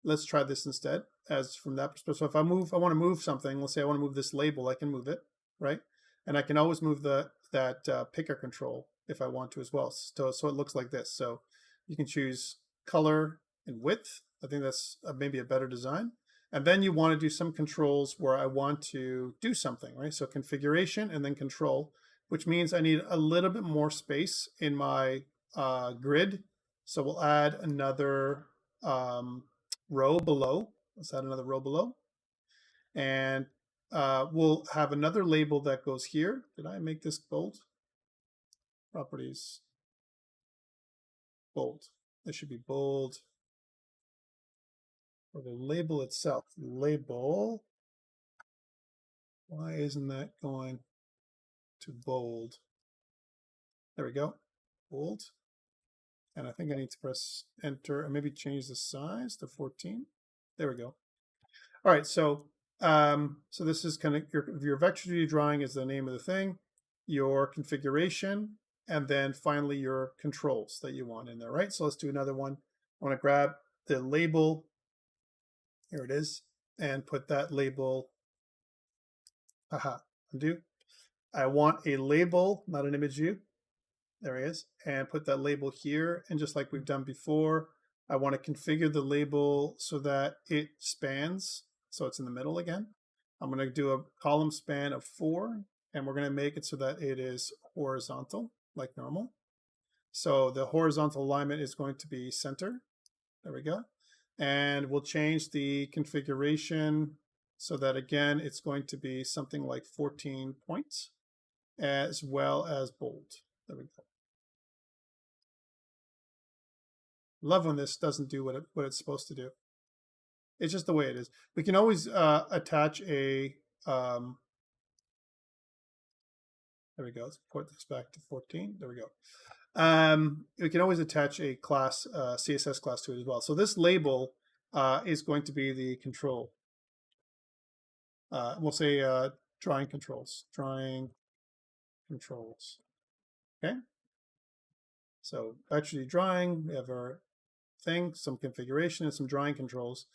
Let's try this instead, as from that perspective. So if I want to move something, let's say I want to move this label, I can move it, right? And I can always move that picker control if I want to as well. So it looks like this. So you can choose color and width. I think that's maybe a better design. And then you want to do some controls where I want to do something, right? So configuration and then control, which means I need a little bit more space in my grid. So we'll add another row below. Let's add another row below. And we'll have another label that goes here. Did I make this bold? Properties. Bold. This should be bold. For the label itself. Label. Why isn't that going to bold? There we go. Bold. And I think I need to press enter and maybe change the size to 14. There we go. All right, so this is kind of your vector 3D drawing is the name of the thing, your configuration, and then finally your controls that you want in there, right? So let's do another one. I want to grab the label, here it is, and put that label, undo. I want a label, not an image view. There he is, and put that label here. And just like we've done before, I want to configure the label so that it spans, so it's in the middle again. I'm going to do a column span of 4, and we're going to make it so that it is horizontal, like normal. So the horizontal alignment is going to be center. There we go. And we'll change the configuration so that, again, it's going to be something like 14 points, as well as bold. There we go. Love when this doesn't do what it's supposed to do. It's just the way it is. We can always attach a, there we go. Let's put this back to 14. There we go. We can always attach a class, CSS class to it as well. So this label is going to be the control. We'll say drawing controls. Drawing controls. Okay. So actually drawing, we have our thing, some configuration, and some drawing controls.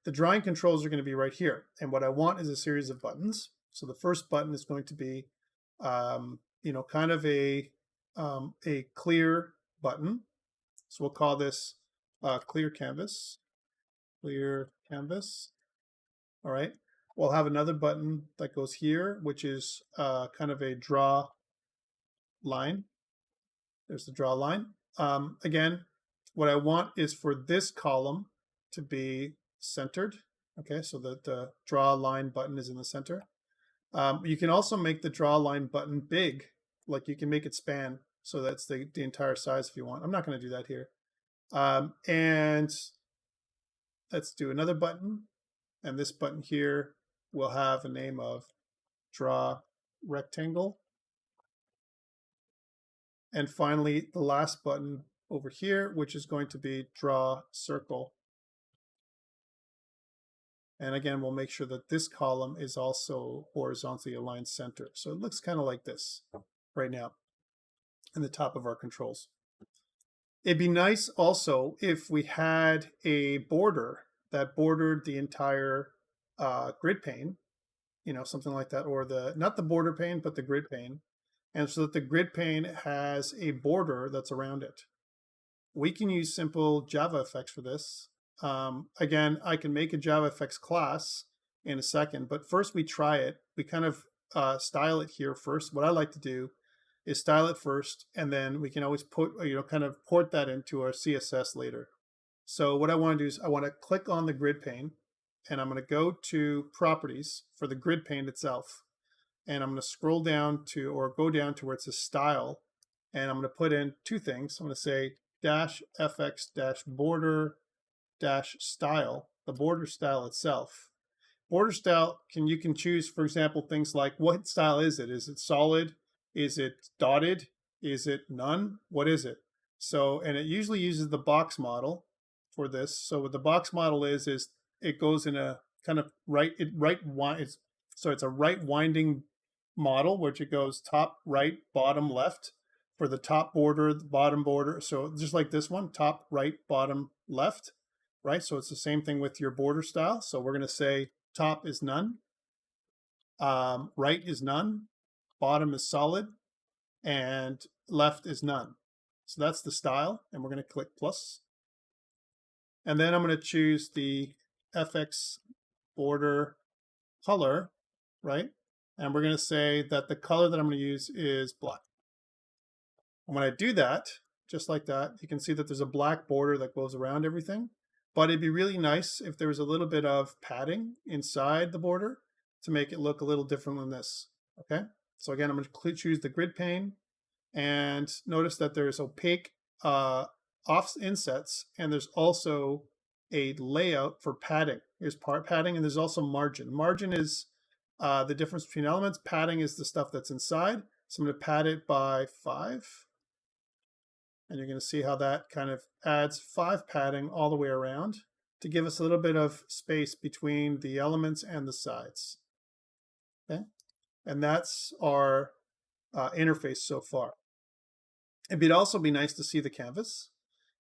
The drawing controls are going to be right here. And what I want is a series of buttons. So the first button is going to be, kind of a clear button. So we'll call this clear canvas. Clear canvas. All right. We'll have another button that goes here, which is kind of a draw line. There's the draw line. Again, what I want is for this column to be centered. Okay, so the draw line button is in the center. You can also make the draw line button big, like you can make it span, so that's the entire size if you want. I'm not going to do that here. And let's do another button. And this button here will have a name of draw rectangle. And finally, the last button over here, which is going to be draw circle. And again, we'll make sure that this column is also horizontally aligned center. So it looks kind of like this right now in the top of our controls. It'd be nice also if we had a border that bordered the entire grid pane, something like that, or not the border pane, but the grid pane. and so that the grid pane has a border that's around it. We can use simple Java effects for this. Again, I can make a Java effects class in a second, but first we try it. We kind of style it here first. What I like to do is style it first, and then we can always put, kind of port that into our CSS later. So what I want to do is I want to click on the grid pane, and I'm going to go to properties for the grid pane itself. And I'm going to scroll down to, or go down to where it says style, and I'm going to put in two things. I'm going to say -fx-border -style, the border style itself. Border style, you can choose, for example, things like what style is it? Is it solid? Is it dotted? Is it none? What is it? So, and it usually uses the box model for this. So what the box model is it goes in a kind of so it's a right winding model, which it goes top, right, bottom, left for the top border, the bottom border. So just like this one, top, right, bottom, left, right? So it's the same thing with your border style. So we're going to say top is none, right is none, bottom is solid, and left is none. So that's the style, and we're going to click plus. And then I'm going to choose the FX border color, right? And we're going to say that the color that I'm going to use is black. And when I do that, just like that, you can see that there's a black border that goes around everything. But it'd be really nice if there was a little bit of padding inside the border to make it look a little different than this. Okay, so again, I'm going to choose the grid pane, and notice that there's opaque insets, and there's also a layout for padding. Here's part padding, and there's also margin. Margin is the difference between elements. Padding is the stuff that's inside. So I'm going to pad it by 5. And you're going to see how that kind of adds 5 padding all the way around to give us a little bit of space between the elements and the sides. Okay, and that's our interface so far. It'd also be nice to see the canvas.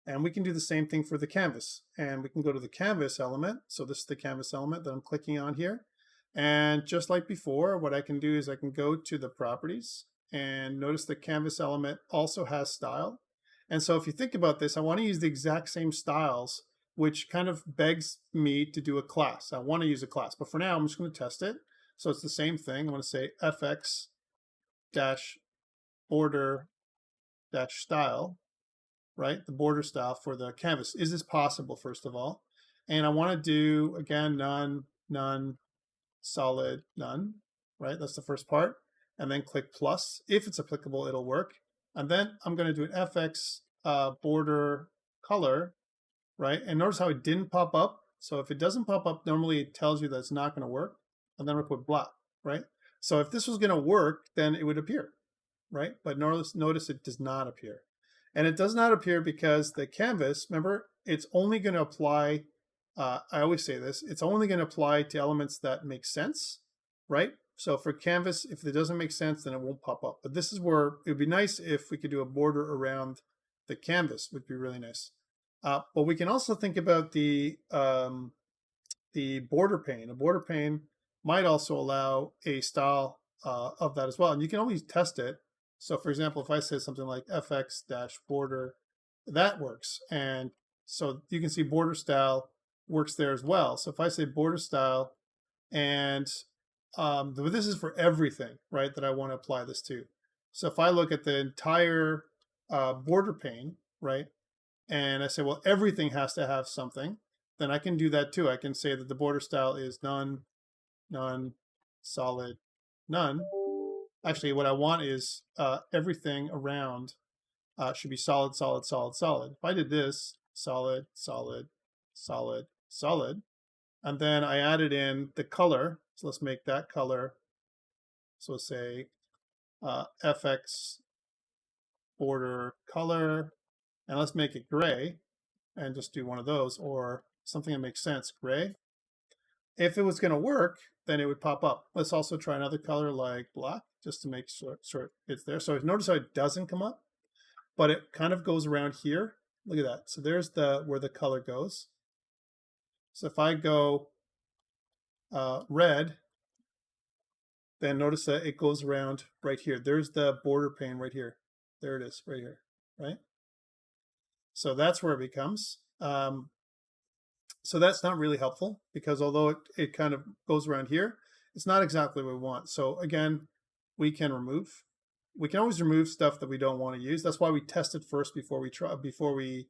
And we can do the same thing for the canvas. And we can go to the canvas element. So this is the canvas element that I'm clicking on here. And just like before, what I can do is I can go to the properties, and notice the canvas element also has style. And so if you think about this, I want to use the exact same styles, which kind of begs me to do a class. I want to use a class, but for now, I'm just going to test it. So it's the same thing. I'm going to say fx-border-style, right? The border style for the canvas. Is this possible, first of all? And I want to do, again, none, none, solid, none, right? That's the first part. And then click plus. If it's applicable, it'll work. And then I'm going to do an fx border color, right? And notice how it didn't pop up. So if it doesn't pop up, normally it tells you that it's not going to work. And then we put black, right? So if this was going to work, then it would appear, right? But notice it does not appear. And it does not appear because the canvas, remember, it's only going to apply, I always say this, it's only going to apply to elements that make sense, right? So for canvas, if it doesn't make sense, then it won't pop up. But this is where it would be nice if we could do a border around the canvas, would be really nice. But we can also think about the border pane. A border pane might also allow a style of that as well. And you can always test it. So for example, if I say something like fx-border, that works. And so you can see border style works there as well. So if I say border style, and this is for everything, right, that I want to apply this to. So if I look at the entire border pane, right, and I say, well, everything has to have something, then I can do that too. I can say that the border style is none, none, solid, none. Actually, what I want is everything around should be solid, solid, solid, solid. If I did this, solid, solid, solid, solid, and then I added in the color, so let's make that color, so let's say fx border color, and let's make it gray, and just do one of those, or something that makes sense, gray. If it was going to work, then it would pop up. Let's also try another color like black, just to make sure it's there. So notice how it doesn't come up, but it kind of goes around here. Look at that. So there's where the color goes. So if I go red, then notice that it goes around right here. There's the border pane right here. There it is, right here, right? So that's where it becomes. So that's not really helpful because although it kind of goes around here, it's not exactly what we want. So again, we can always remove stuff that we don't want to use. That's why we test it first before we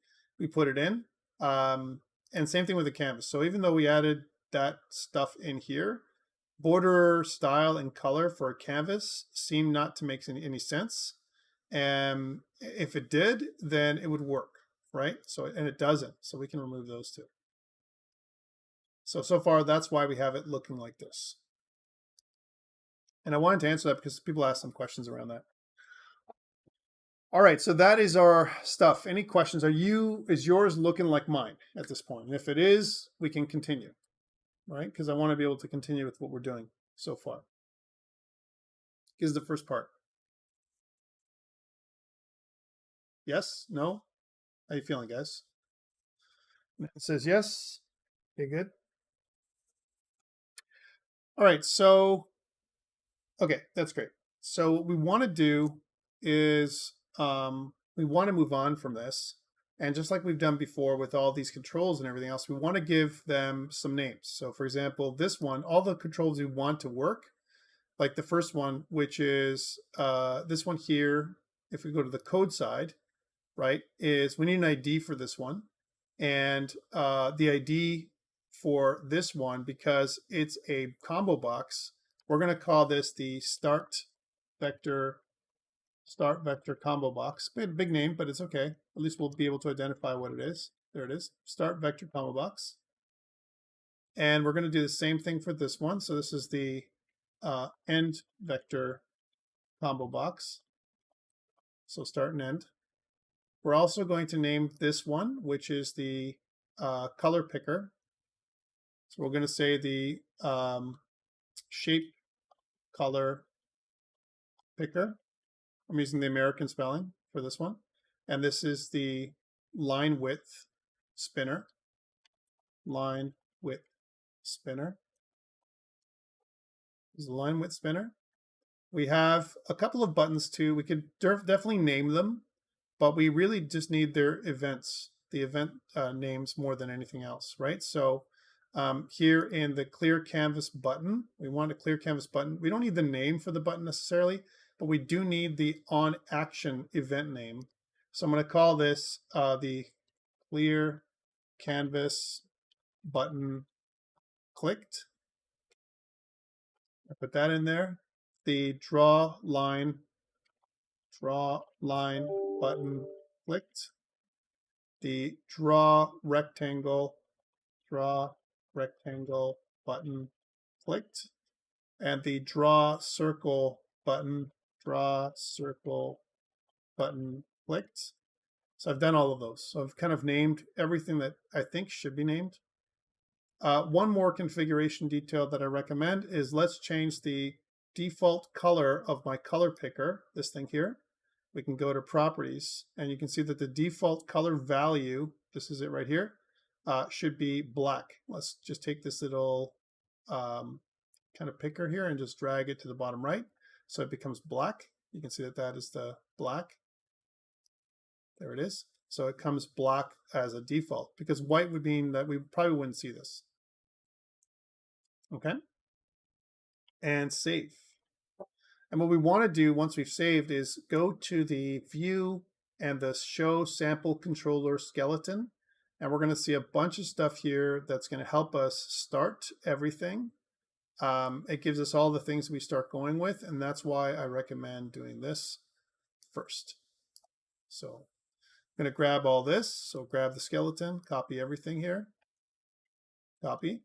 put it in. And same thing with the canvas. So even though we added that stuff in here, border style and color for a canvas seem not to make any sense. And if it did, then it would work, right? So, and it doesn't. So we can remove those two. So far, that's why we have it looking like this. And I wanted to answer that because people asked some questions around that. All right, so that is our stuff. Any questions? Is yours looking like mine at this point? And if it is, we can continue, right? Because I want to be able to continue with what we're doing so far. Here's the first part. Yes? No? How you feeling, guys? It says yes. Okay, good. All right, so, okay, that's great. So what we want to do is we want to move on from this. And just like we've done before with all these controls and everything else, we want to give them some names. So for example, this one, all the controls we want to work, like the first one, which is this one here, if we go to the code side, right, is we need an ID for this one. And the ID for this one, because it's a combo box, we're going to call this the start vector combo box. Big name, but it's okay. At least we'll be able to identify what it is. There it is, start vector combo box. And we're going to do the same thing for this one. So this is the end vector combo box. So start and end. We're also going to name this one, which is the color picker. So we're going to say the shape color picker. I'm using the American spelling for this one. And this is the line width spinner. Line width spinner. This is the line width spinner. We have a couple of buttons too. We could definitely name them, but we really just need their events, the event names more than anything else, right? So here in the clear canvas button, we want a clear canvas button. We don't need the name for the button necessarily, but we do need the on action event name. So I'm going to call this the clear canvas button clicked. I put that in there. The draw line button clicked. The draw rectangle button clicked. And the draw circle button clicked. So I've done all of those. So I've kind of named everything that I think should be named. One more configuration detail that I recommend is let's change the default color of my color picker, this thing here. We can go to properties and you can see that the default color value, this is it right here, should be black. Let's just take this little kind of picker here and just drag it to the bottom right. So it becomes black. You can see that that is the black. There it is. So it comes black as a default because white would mean that we probably wouldn't see this. Okay. And save. And what we want to do once we've saved is go to the view and the show sample controller skeleton. And we're going to see a bunch of stuff here that's going to help us start everything. It gives us all the things we start going with. And that's why I recommend doing this first. So I'm going to grab all this. So grab the skeleton, copy everything here. Copy.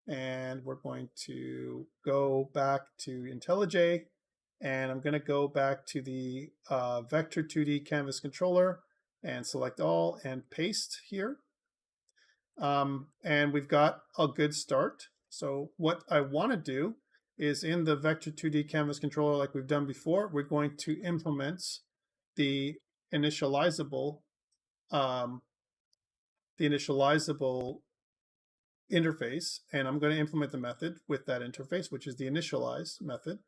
And we're going to go back to IntelliJ. And I'm going to go back to the Vector 2D Canvas controller and select all and paste here. And we've got a good start. So what I want to do is in the Vector 2D Canvas controller, like we've done before, we're going to implement the initializable interface, and I'm going to implement the method with that interface, which is the initialize method.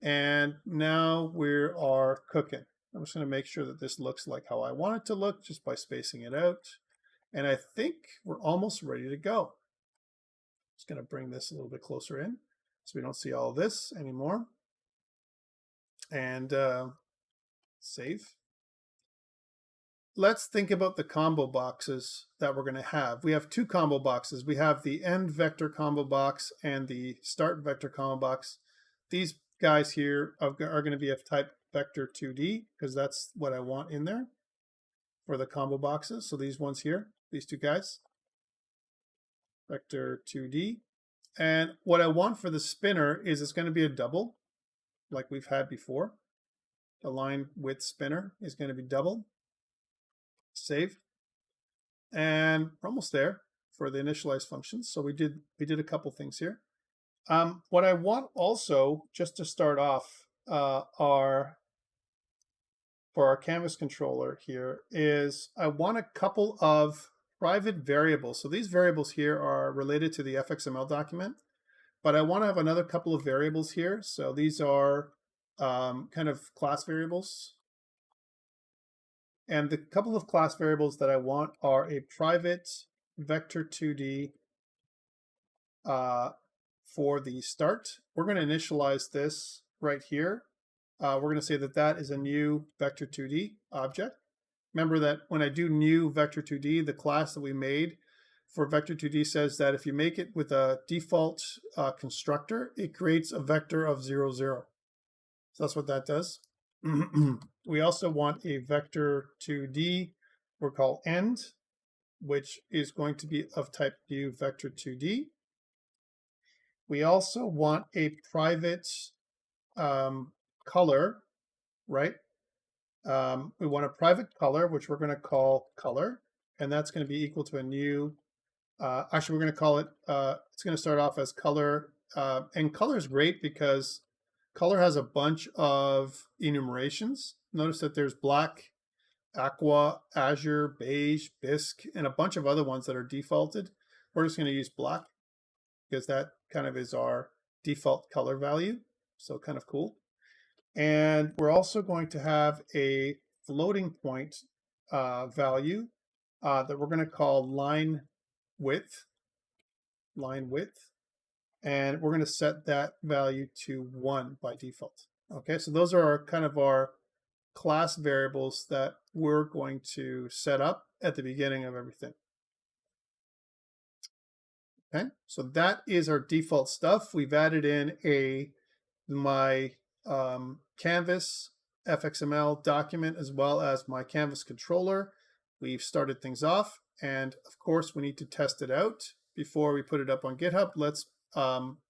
And now we are cooking. I'm just going to make sure that this looks like how I want it to look just by spacing it out. And I think we're almost ready to go. Just going to bring this a little bit closer in so we don't see all this anymore. And save. Let's think about the combo boxes that we're going to have. We have two combo boxes. We have the end vector combo box and the start vector combo box. These guys here are going to be of type vector 2D because that's what I want in there for the combo boxes. So these ones here, these two guys, vector 2D. And what I want for the spinner is it's going to be a double like we've had before. The line width spinner is going to be double. Save. And we're almost there for the initialize functions. So we did a couple things here. What I want also, just to start off, for our canvas controller here is I want a couple of private variables. So these variables here are related to the Fxml document, but I want to have another couple of variables here. So these are kind of class variables. And the couple of class variables that I want are a private vector 2D for the start. We're going to initialize this right here. We're going to say that that is a new vector 2D object. Remember that when I do new vector 2D, the class that we made for vector 2D says that if you make it with a default constructor, it creates a vector of 0, 0. So that's what that does. We also want a vector 2D we're called end, which is going to be of type new vector 2D. We also want a private color, right? We want a private color, which we're going to call color, and that's going to be equal to a new, actually we're going to call it, it's going to start off as color, and color is great because color has a bunch of enumerations. Notice that there's black, aqua, azure, beige, bisque, and a bunch of other ones that are defaulted. We're just going to use black because that kind of is our default color value. So kind of cool. And we're also going to have a floating point value that we're going to call line width. And we're going to set that value to 1 by default. Okay, so those are our kind of our class variables that we're going to set up at the beginning of everything. Okay, so that is our default stuff. We've added in my canvas Fxml document as well as my canvas controller. We've started things off, and of course we need to test it out before we put it up on GitHub. Let's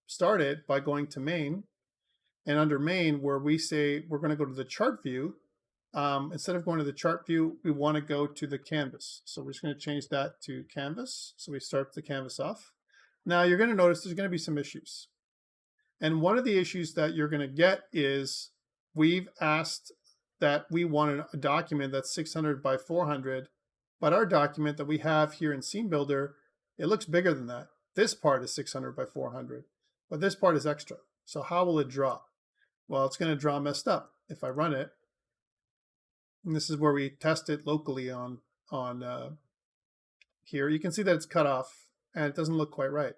start it by going to main, and under main, where we say we're going to go to the chart view, instead of going to the chart view, we want to go to the canvas. So we're just going to change that to canvas. So we start the canvas off. Now you're going to notice there's going to be some issues. And one of the issues that you're going to get is we've asked that we want a document that's 600 by 400, but our document that we have here in Scene Builder, it looks bigger than that. This part is 600 by 400, but this part is extra. So how will it draw? Well, it's going to draw messed up if I run it. And this is where we test it locally on here. You can see that it's cut off and it doesn't look quite right.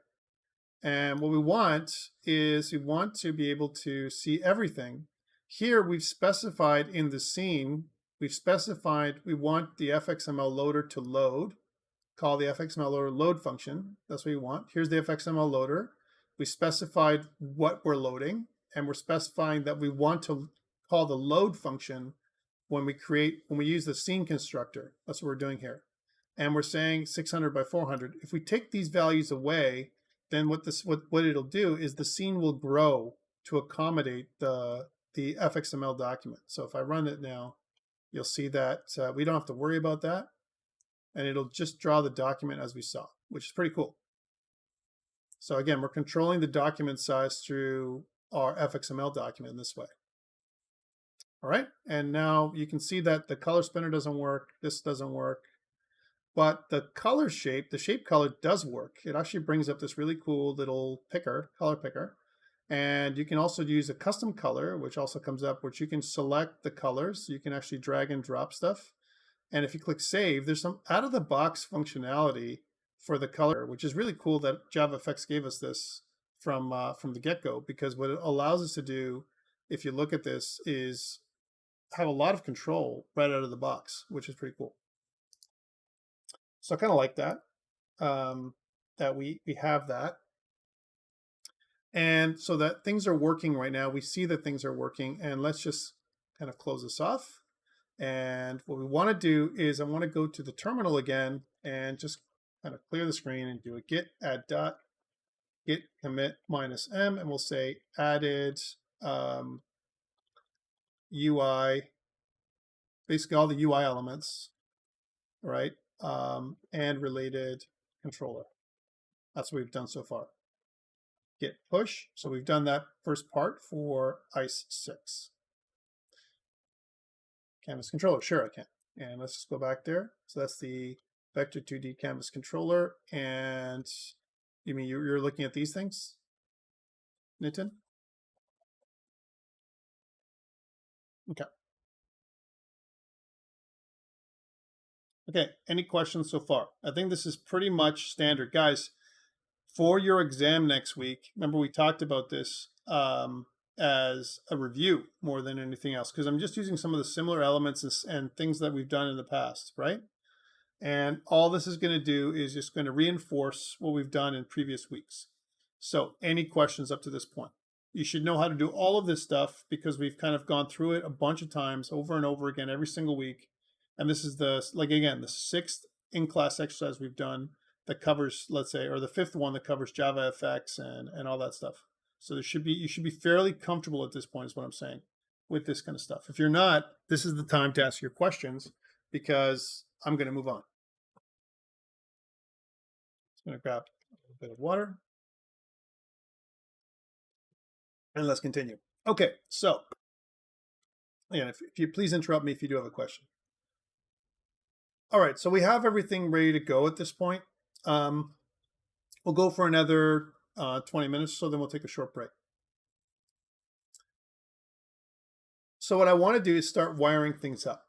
And what we want is we want to be able to see everything. Here we've specified in the scene, we've specified we want the Fxml loader to load. Call the Fxml loader load function. That's what we want. Here's the Fxml loader. We specified what we're loading, and we're specifying that we want to call the load function when we use the scene constructor. That's what we're doing here. And we're saying 600 by 400. If we take these values away, then what it'll do is the scene will grow to accommodate the Fxml document. So if I run it now, you'll see that we don't have to worry about that. And it'll just draw the document as we saw, which is pretty cool. So again, we're controlling the document size through our Fxml document in this way. All right, and now you can see that the color spinner doesn't work, this doesn't work. But the color shape, the shape color does work. It actually brings up this really cool little picker, color picker. And you can also use a custom color, which also comes up, which you can select the colors. You can actually drag and drop stuff. And if you click save, there's some out of the box functionality for the color, which is really cool that JavaFX gave us this from the get-go, because what it allows us to do, if you look at this, is have a lot of control right out of the box, which is pretty cool. So I kind of like that, that we have that. And so that things are working right now. We see that things are working, and let's just kind of close this off. And what we want to do is I want to go to the terminal again and just kind of clear the screen and do a git add dot git commit -m, and we'll say added UI, basically all the UI elements, right? And related controller. That's what we've done so far. Git push. So we've done that first part for ICE6. Canvas controller, sure I can. And let's just go back there. So that's the Vector 2D canvas controller. And you mean you're looking at these things, Nitin? Okay. Okay, any questions so far? I think this is pretty much standard. Guys, for your exam next week, remember we talked about this as a review more than anything else, because I'm just using some of the similar elements and things that we've done in the past, right? And all this is going to do is just going to reinforce what we've done in previous weeks. So any questions up to this point? You should know how to do all of this stuff because we've kind of gone through it a bunch of times over and over again every single week. And this is the, like, again, the 6th in-class exercise we've done that covers, let's say, or the 5th one that covers JavaFX and all that stuff. So you should be fairly comfortable at this point is what I'm saying with this kind of stuff. If you're not, this is the time to ask your questions because I'm going to move on. I'm going to grab a little bit of water. And let's continue. Okay, so again, if you please interrupt me if you do have a question. All right, so we have everything ready to go at this point. We'll go for another 20 minutes, so then we'll take a short break. So what I want to do is start wiring things up.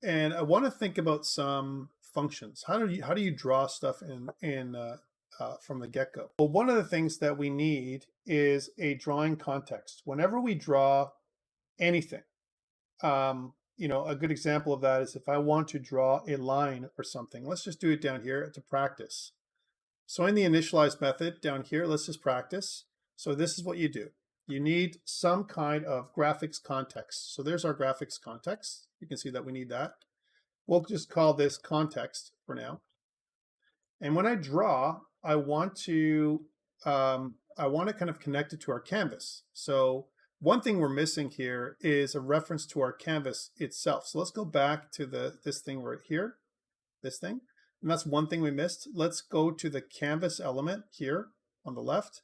And I want to think about some functions. How do you draw stuff from the get-go? Well, one of the things that we need is a drawing context. Whenever we draw anything, you know, a good example of that is if I want to draw a line or something. Let's just do it down here to practice. So in the initialize method down here, let's just practice. So this is what you do. You need some kind of graphics context. So there's our graphics context. You can see that we need that. We'll just call this context for now. And when I draw, I want to kind of connect it to our canvas. So one thing we're missing here is a reference to our canvas itself. So let's go back to this thing right here, this thing. And that's one thing we missed. Let's go to the canvas element here on the left.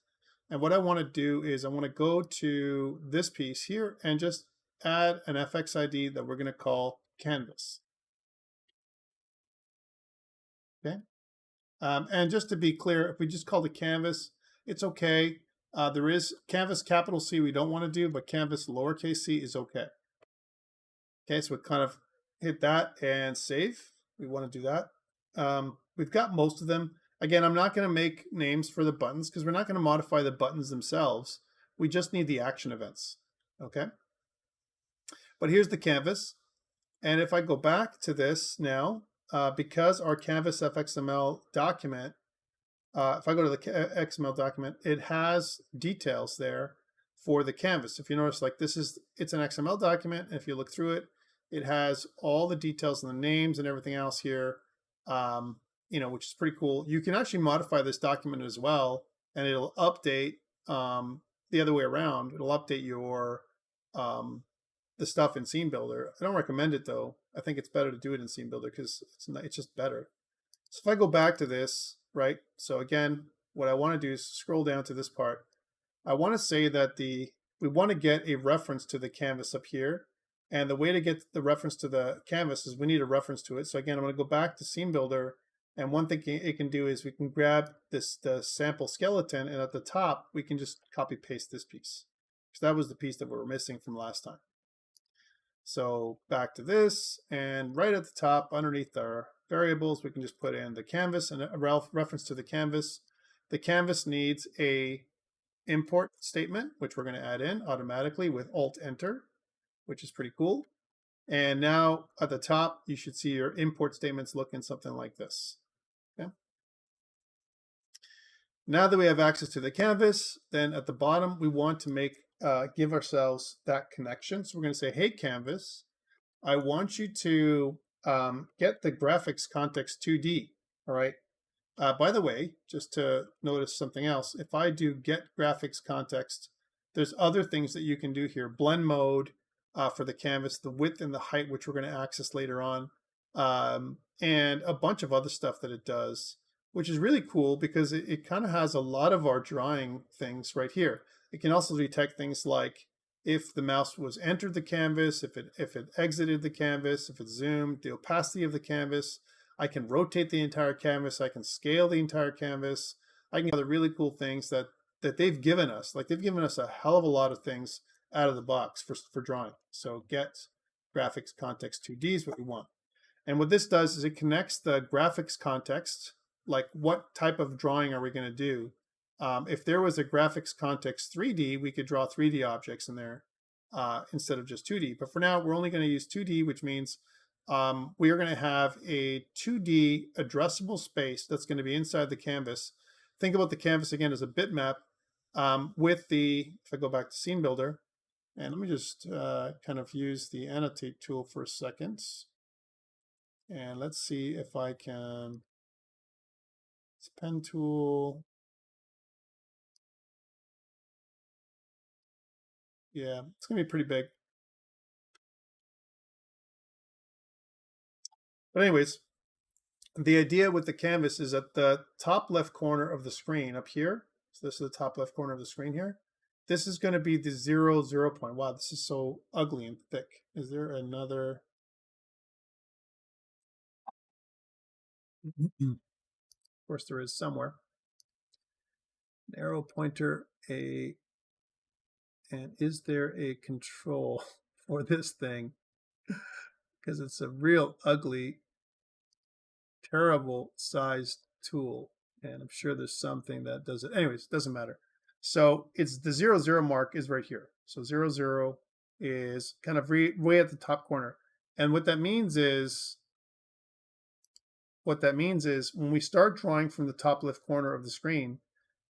And what I want to do is I want to go to this piece here and just add an FX ID that we're going to call canvas. Okay. And just to be clear, if we just call the canvas, it's okay. There is canvas capital C we don't want to do, but canvas lowercase c is okay. Okay, so we kind of hit that and save. We want to do that. We've got most of them. Again, I'm not going to make names for the buttons because we're not going to modify the buttons themselves. We just need the action events. Okay. But here's the canvas. And if I go back to this now, because our canvas Fxml document, if I go to the Xml document, it has details there for the canvas. If you notice, like it's an XML document. And if you look through it, it has all the details and the names and everything else here, you know, which is pretty cool. You can actually modify this document as well, and it'll update the other way around. It'll update your the stuff in Scene Builder. I don't recommend it though. I think it's better to do it in Scene Builder because it's just better. So if I go back to this, right? So again, what I want to do is scroll down to this part. I want to say that we want to get a reference to the canvas up here. And the way to get the reference to the canvas is we need a reference to it. So again, I'm going to go back to Scene Builder And one thing it can do is we can grab the sample skeleton, and at the top, we can just copy paste this piece. So that was the piece that we were missing from last time. So back to this, and right at the top, underneath our variables, we can just put in the canvas and a reference to the canvas. The canvas needs a import statement, which we're going to add in automatically with Alt-Enter, which is pretty cool. And now at the top, you should see your import statements looking something like this. Okay. Now that we have access to the canvas, then at the bottom, we want to give ourselves that connection. So we're going to say, hey, canvas, I want you to get the graphics context 2D. All right. By the way, just to notice something else, if I do get graphics context, there's other things that you can do here. Blend mode for the canvas, the width and the height, which we're going to access later on, and a bunch of other stuff that it does, which is really cool because it kind of has a lot of our drawing things right here. It can also detect things like if the mouse was entered the canvas, if it exited the canvas, if it zoomed, the opacity of the canvas. I can rotate the entire canvas. I can scale the entire canvas. I can do other really cool things that they've given us. Like they've given us a hell of a lot of things out of the box for drawing. So get graphics context 2D is what we want. And what this does is it connects the graphics context, like what type of drawing are we going to do? If there was a graphics context 3D, we could draw 3D objects in there instead of just 2D. But for now, we're only going to use 2D, which means we are going to have a 2D addressable space that's going to be inside the canvas. Think about the canvas again as a bitmap with if I go back to Scene Builder, and let me just kind of use the annotate tool for a second. And let's see if I can, it's pen tool. Yeah, it's going to be pretty big. But anyways, the idea with the canvas is at the top left corner of the screen up here. So this is the top left corner of the screen here. This is going to be the 0, 0 point. Wow, this is so ugly and thick. Is there another? Of course, there is somewhere. An arrow pointer, and is there a control for this thing? Because it's a real ugly, terrible sized tool. And I'm sure there's something that does it. Anyways, doesn't matter. So it's the 0, 0 mark is right here. So 0, 0 is kind of way at the top corner. And what that means is when we start drawing from the top left corner of the screen,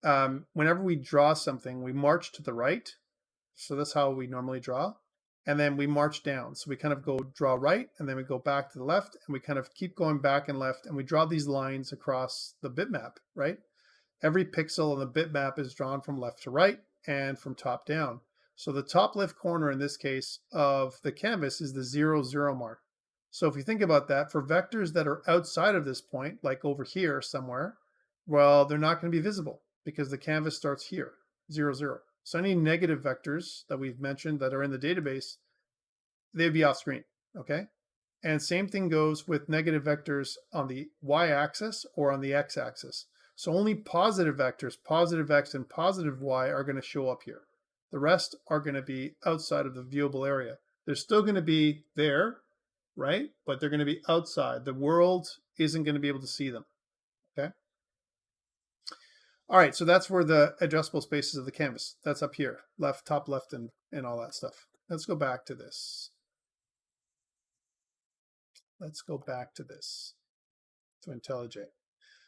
whenever we draw something, we march to the right. So that's how we normally draw. And then we march down. So we kind of go draw right, and then we go back to the left, and we kind of keep going back and left, and we draw these lines across the bitmap, right? Every pixel on the bitmap is drawn from left to right and from top down. So the top left corner in this case of the canvas is the 0, 0 mark. So if you think about that, for vectors that are outside of this point, like over here somewhere, well, they're not going to be visible because the canvas starts here, 0, 0. So any negative vectors that we've mentioned that are in the database, they'd be off screen, okay? And same thing goes with negative vectors on the y-axis or on the x-axis. So only positive vectors, positive x and positive y, are going to show up here. The rest are going to be outside of the viewable area. They're still going to be there, right? But they're going to be outside. The world isn't going to be able to see them, okay? All right, so that's where the addressable spaces of the canvas. That's up here, left, top left, and all that stuff. Let's go back to this. Let's go back to this, to IntelliJ.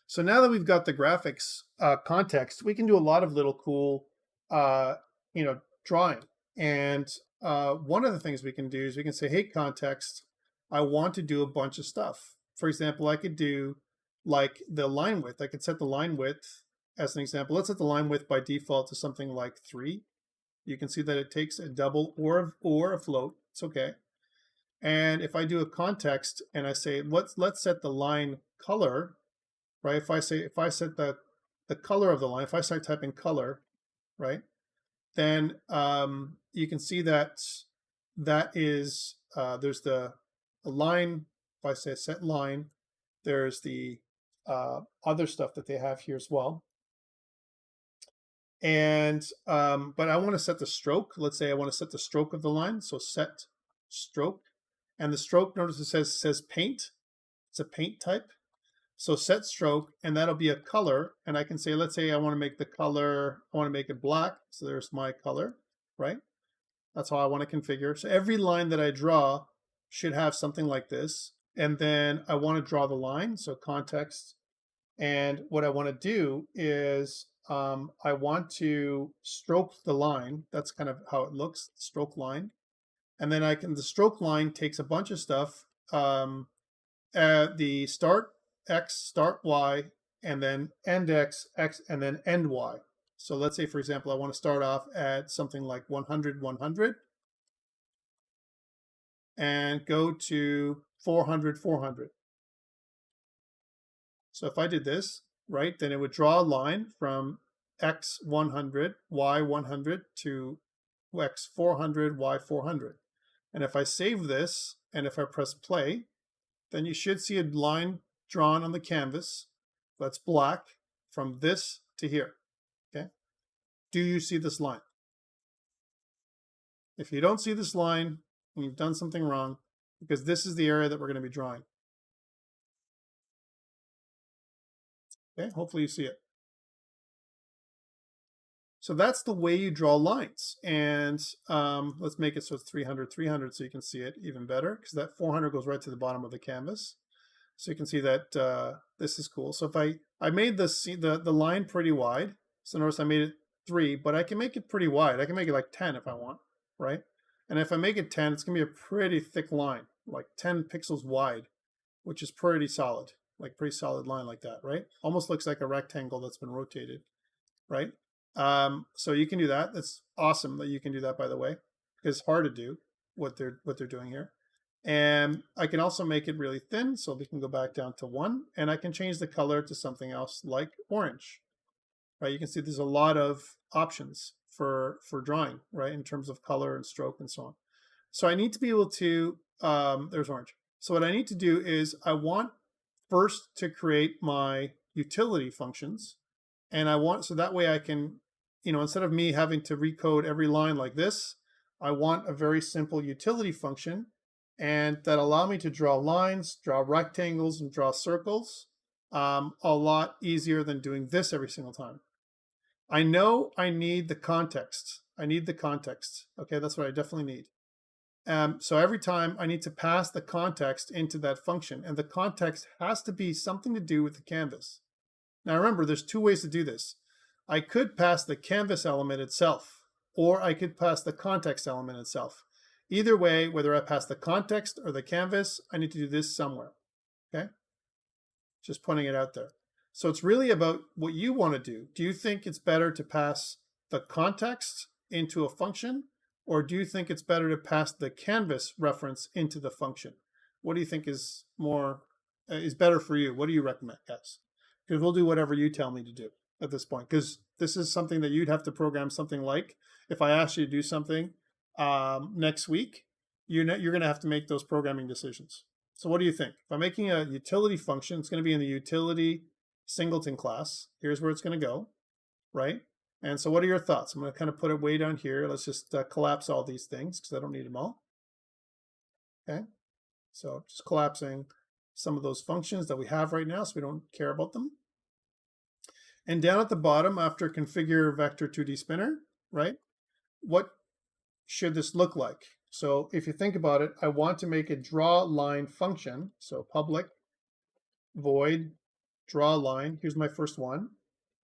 So now that we've got the graphics context, we can do a lot of little cool, drawing. And one of the things we can do is we can say, hey, context, I want to do a bunch of stuff. For example, I could do like the line width. I could set the line width as an example. Let's set the line width by default to something like 3. You can see that it takes a double or a float. It's okay. And if I do a context and I say, let's set the line color, right? If I set the color of the line, if I start typing color, right, then you can see that is, there's the line. If I say set line, there's the other stuff that they have here as well. And but I want to set the stroke. Let's say I want to set the stroke of the line. So set stroke, and the stroke, notice it says paint. It's a paint type. So set stroke, and that'll be a color. And I can say, let's say I want to make the color, I want to make it black. So there's my color, right? That's how I want to configure. So every line that I draw should have something like this. And then I want to draw the line, so context. And what I want to do is I want to stroke the line. That's kind of how it looks, stroke line. And then the stroke line takes a bunch of stuff. The start X, start Y, and then end X, and then end Y. So let's say, for example, I want to start off at something like 100, 100, and go to 400, 400. So if I did this, right, then it would draw a line from X 100, Y 100 to X 400, Y 400. And if I save this, and if I press play, then you should see a line drawn on the canvas that's black from this to here. Okay? Do you see this line? If you don't see this line, you've done something wrong, because this is the area that we're going to be drawing. Okay, hopefully you see it. So that's the way you draw lines. And let's make it so it's 300, 300 so you can see it even better, because that 400 goes right to the bottom of the canvas. So you can see that this is cool. So if I made the line pretty wide, so notice I made it 3, but I can make it pretty wide. I can make it like 10 if I want, right? And if I make it 10, it's going to be a pretty thick line, like 10 pixels wide, which is pretty solid, like pretty solid line like that, right? Almost looks like a rectangle that's been rotated, right? So you can do that. That's awesome that you can do that, by the way, because it's hard to do what they're doing here. And I can also make it really thin, so we can go back down to 1, and I can change the color to something else like orange, right? You can see there's a lot of options for drawing, right, in terms of color and stroke and so on. So I need to be able to, there's orange. So what I need to do is I want first to create my utility functions, and I want, so that way I can, instead of me having to recode every line like this, I want a very simple utility function, and that allow me to draw lines, draw rectangles, and draw circles a lot easier than doing this every single time. I know I need the context. I need the context. Okay, that's what I definitely need. So every time I need to pass the context into that function, and the context has to be something to do with the canvas. Now remember, there's 2 ways to do this. I could pass the canvas element itself, or I could pass the context element itself. Either way, whether I pass the context or the canvas, I need to do this somewhere, okay? Just pointing it out there. So it's really about what you want to do. Do you think it's better to pass the context into a function, or do you think it's better to pass the canvas reference into the function? What do you think is better for you? What do you recommend, guys? Because we'll do whatever you tell me to do at this point, because this is something that you'd have to program something like. If I asked you to do something next week, you're going to have to make those programming decisions. So what do you think? If I'm making a utility function, it's going to be in the utility singleton class. Here's where it's going to go, right? And so what are your thoughts? I'm going to kind of put it way down here. Let's just collapse all these things because I don't need them all. Okay, so just collapsing some of those functions that we have right now so we don't care about them. And down at the bottom, after configure vector 2D spinner, right? What should this look like? So if you think about it, I want to make a draw line function. So public void draw line. Here's my first one.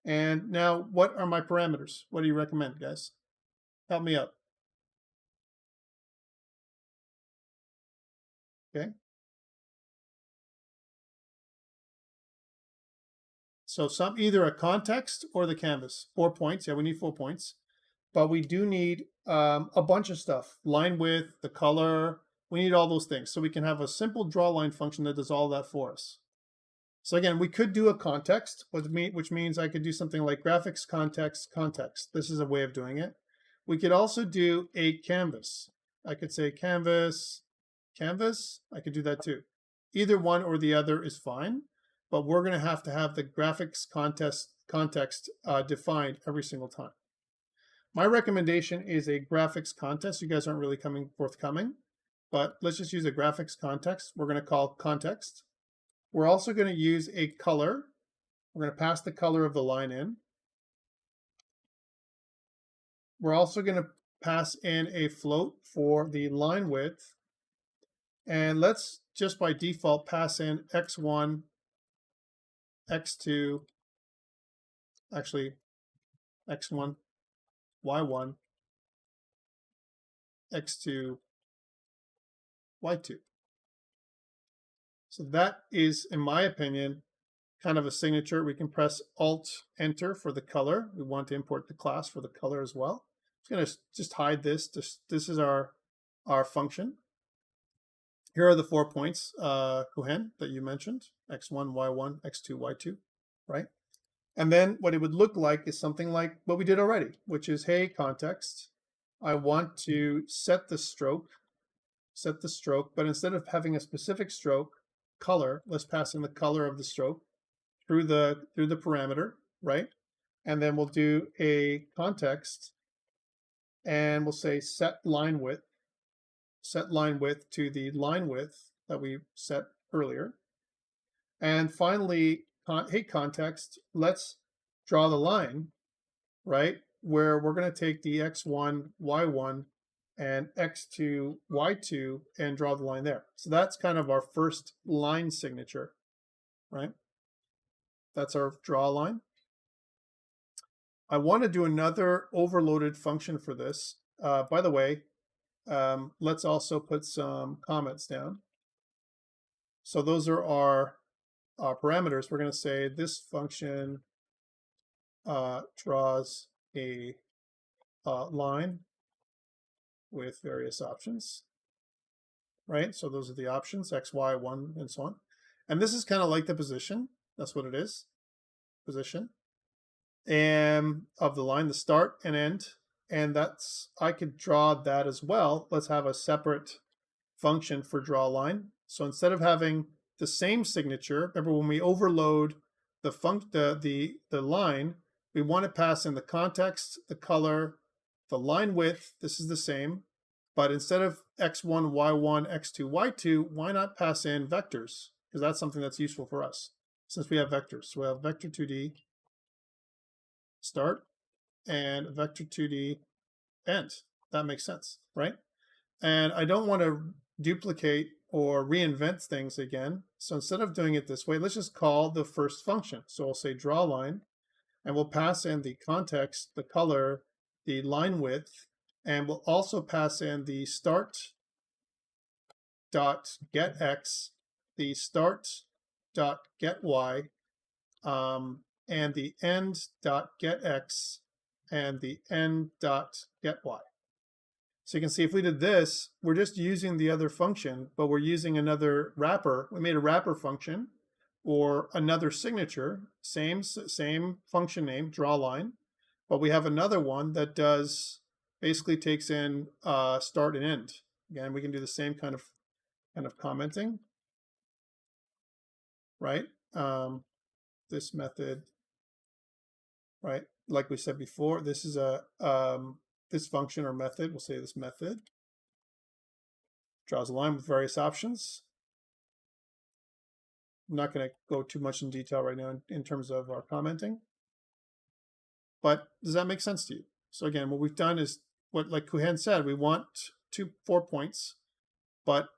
And now what are my parameters? What do you recommend, guys? Help me out. Okay. So either a context or the canvas. 4 points. Yeah, we need 4 points. But we do need a bunch of stuff. Line width, the color. We need all those things. So we can have a simple draw line function that does all that for us. So again, we could do a context, which means I could do something like graphics context, context. This is a way of doing it. We could also do a canvas. I could say canvas, canvas. I could do that too. Either one or the other is fine. but we're going to have the graphics context defined every single time. My recommendation is a graphics context. You guys aren't really forthcoming, but let's just use a graphics context. We're going to call context. We're also going to use a color. We're going to pass the color of the line in. We're also going to pass in a float for the line width. And let's just by default pass in x1, x2, actually x1, y1, x2, y2. So that is, in my opinion, kind of a signature. We can press Alt-Enter for the color. We want to import the class for the color as well. I'm going to just hide this. This is our function. Here are the 4 points, Kuhen, that you mentioned, x1, y1, x2, y2, right? And then what it would look like is something like what we did already, which is, hey, context, I want to set the stroke, but instead of having a specific stroke color, let's pass in the color of the stroke through the parameter, right? And then we'll do a context, and we'll say set line width to the line width that we set earlier. And finally, hey, context, let's draw the line, right? Where we're going to take the x1, y1, and x2, y2 and draw the line there. So that's kind of our first line signature, right? That's our draw line. I want to do another overloaded function for this. By the way, let's also put some comments down. So those are our parameters. We're going to say this function draws a line with various options, right? So those are the options, x, y, 1, and so on. And this is kind of like the position. That's what it is, position. And of the line, the start and end. And that's, I could draw that as well. Let's have a separate function for draw line. So instead of having the same signature, remember when we overload the line, we want to pass in the context, the color, the line width. This is the same, but instead of x1, y1, x2, y2, why not pass in vectors? Because that's something that's useful for us since we have vectors. So we have vector 2D start and vector 2D end. That makes sense, right? And I don't want to duplicate or reinvent things again. So instead of doing it this way, let's just call the first function. So I'll say draw line, and we'll pass in the context, the color, the line width, and we'll also pass in the start dot get x, the start dot get y, and the end dot get x, and the end dot get y. So you can see if we did this, we're just using the other function, but we're using another wrapper. We made a wrapper function or another signature, same function name, draw line, but we have another one that does basically takes in start and end. Again, we can do the same kind of commenting, right? This method, right? Like we said before, this is a this function or method. We'll say this method draws a line with various options. I'm not going to go too much in detail right now in terms of our commenting, but does that make sense to you? So again, what we've done is what, like Kuhen said, we want 4 points, but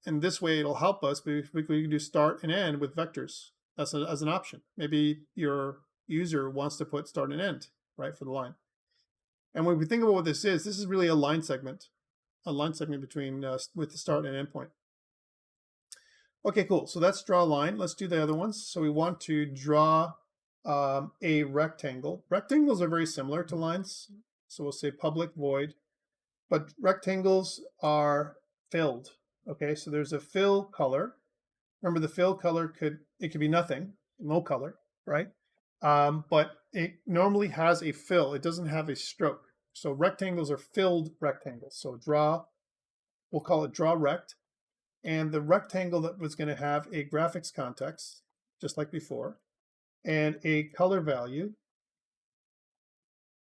in this way it'll help us. We can do start and end with vectors. That's as an option. Maybe your user wants to put start and end, right, for the line. And when we think about what this is really a line segment between with the start and end point. Okay, cool. So that's draw a line. Let's do the other ones. So we want to draw a rectangle. Rectangles are very similar to lines. So we'll say public void, but rectangles are filled. Okay, so there's a fill color. Remember, the fill color could be nothing, no color, right? But it normally has a fill. It doesn't have a stroke. So rectangles are filled rectangles. So draw, we'll call it draw rect. And the rectangle that was going to have a graphics context just like before, and a color value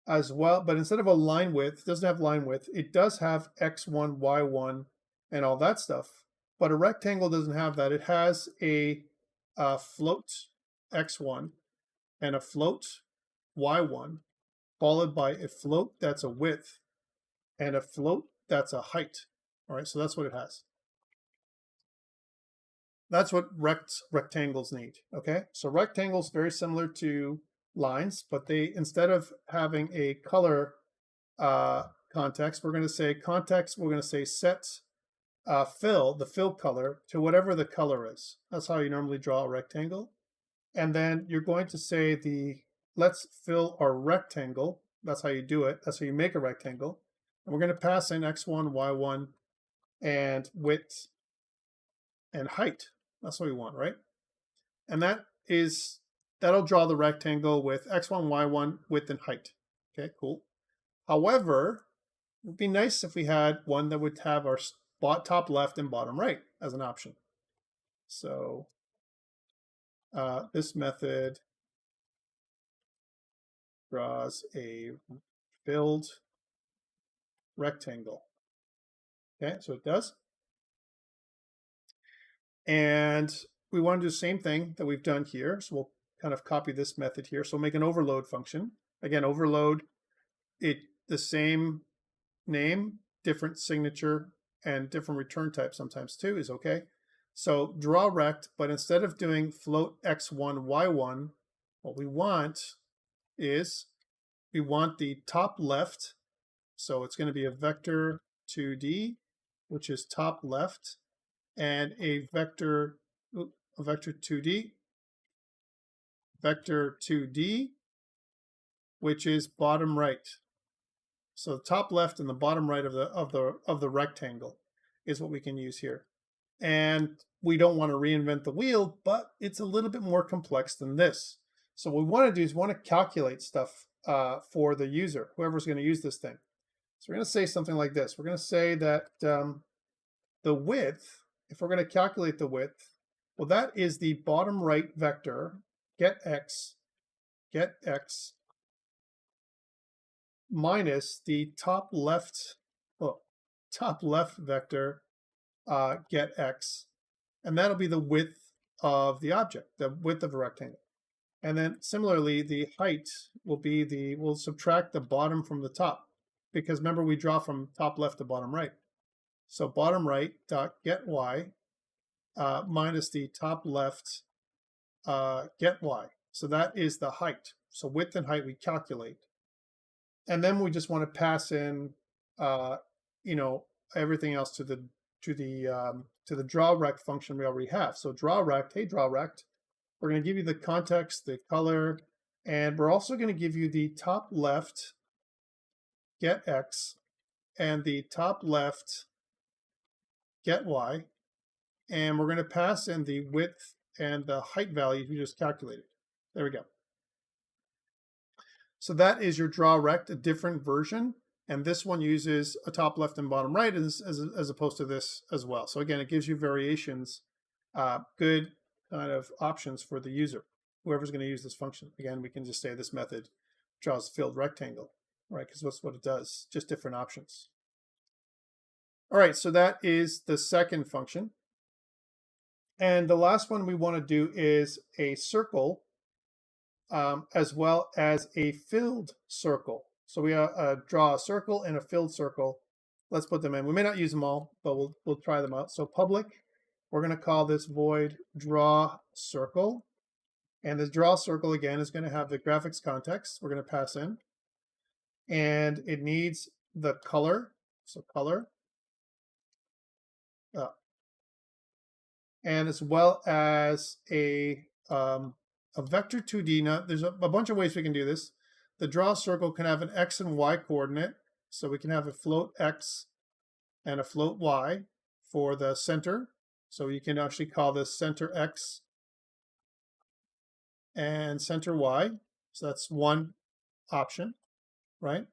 as well. But instead of a line width, it doesn't have line width. It does have X1, Y1, and all that stuff. But a rectangle doesn't have that. It has a float X1 and a float Y1, followed by a float that's a width and a float that's a height. All right, so that's what it has. That's what rectangles need, okay? So rectangles very similar to lines, but they, instead of having a color context, we're going to say context, we're going to say set fill, the fill color, to whatever the color is. That's how you normally draw a rectangle. And then you're going to say let's fill our rectangle. That's how you do it. That's how you make a rectangle. And we're going to pass in X1, Y1, and width and height. That's what we want, right? And that'll draw the rectangle with X1, Y1, width, and height. Okay, cool. However, it would be nice if we had one that would have our top left and bottom right as an option. So this method draws a filled rectangle. Okay, so it does. And we want to do the same thing that we've done here. So we'll kind of copy this method here. So we'll make an overload function. Again, overload, the same name, different signature, and different return type sometimes too is okay. So draw rect, but instead of doing float x1, y1, what we want is we want the top left. So it's going to be a vector 2D, which is top left, and a vector 2D, vector 2D, which is bottom right. So the top left and the bottom right of the rectangle is what we can use here. And we don't want to reinvent the wheel, but it's a little bit more complex than this. So what we want to do is we want to calculate stuff for the user, whoever's going to use this thing. So we're going to say something like this. We're going to say that the width, if we're going to calculate the width, well, that is the bottom right vector, get x minus the top left vector, get x, and that'll be the width of the object, the width of a rectangle. And then similarly, the height will be we'll subtract the bottom from the top, because remember we draw from top left to bottom right. So bottom right dot get y minus the top left get y. So that is the height. So width and height we calculate. And then we just want to pass in, everything else to the draw rect function we already have. So draw rect, hey draw rect, we're going to give you the context, the color, and we're also going to give you the top left get x and the top left get y, and we're going to pass in the width and the height values we just calculated. There we go. So that is your draw rect, a different version, and this one uses a top left and bottom right as opposed to this as well. So again, it gives you variations, good kind of options for the user, whoever's going to use this function. Again, we can just say this method draws a filled rectangle, right? Because that's what it does, just different options. All right, so that is the second function. And the last one we want to do is a circle, as well as a filled circle. So we draw a circle and a filled circle. Let's put them in. We may not use them all, but we'll try them out. So public, we're going to call this void draw circle. And this draw circle, again, is going to have the graphics context we're going to pass in. And it needs the color, so color. And as well as a vector 2D. Now, there's a bunch of ways we can do this. The draw circle can have an x and y coordinate. So we can have a float x and a float y for the center. So you can actually call this center x and center y. So that's one option, right?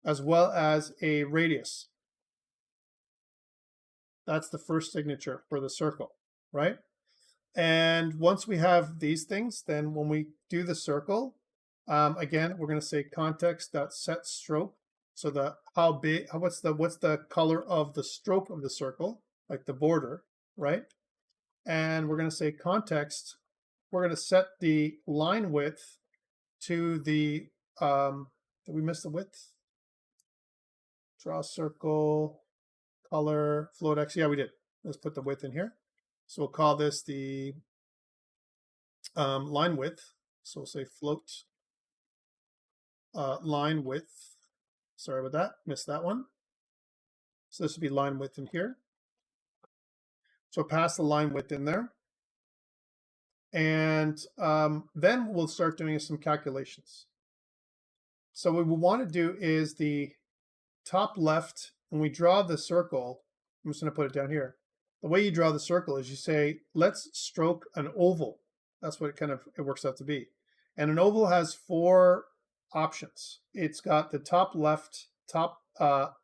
As well as a radius. That's the first signature for the circle, right? And once we have these things, then when we do the circle, again, we're going to say context.setStroke. So the how big, what's the color of the stroke of the circle, like the border, right? And we're going to say context. We're going to set the line width to the, did we miss the width? Draw circle, color, float X. Yeah, we did. Let's put the width in here. So we'll call this the line width. So we'll say float line width. Sorry about that, missed that one. So this would be line width in here. So pass the line width in there. And then we'll start doing some calculations. So what we want to do is the top left, when we draw the circle, I'm just going to put it down here. The way you draw the circle is you say, let's stroke an oval. That's what it works out to be. And an oval has 4 options. It's got the top left, top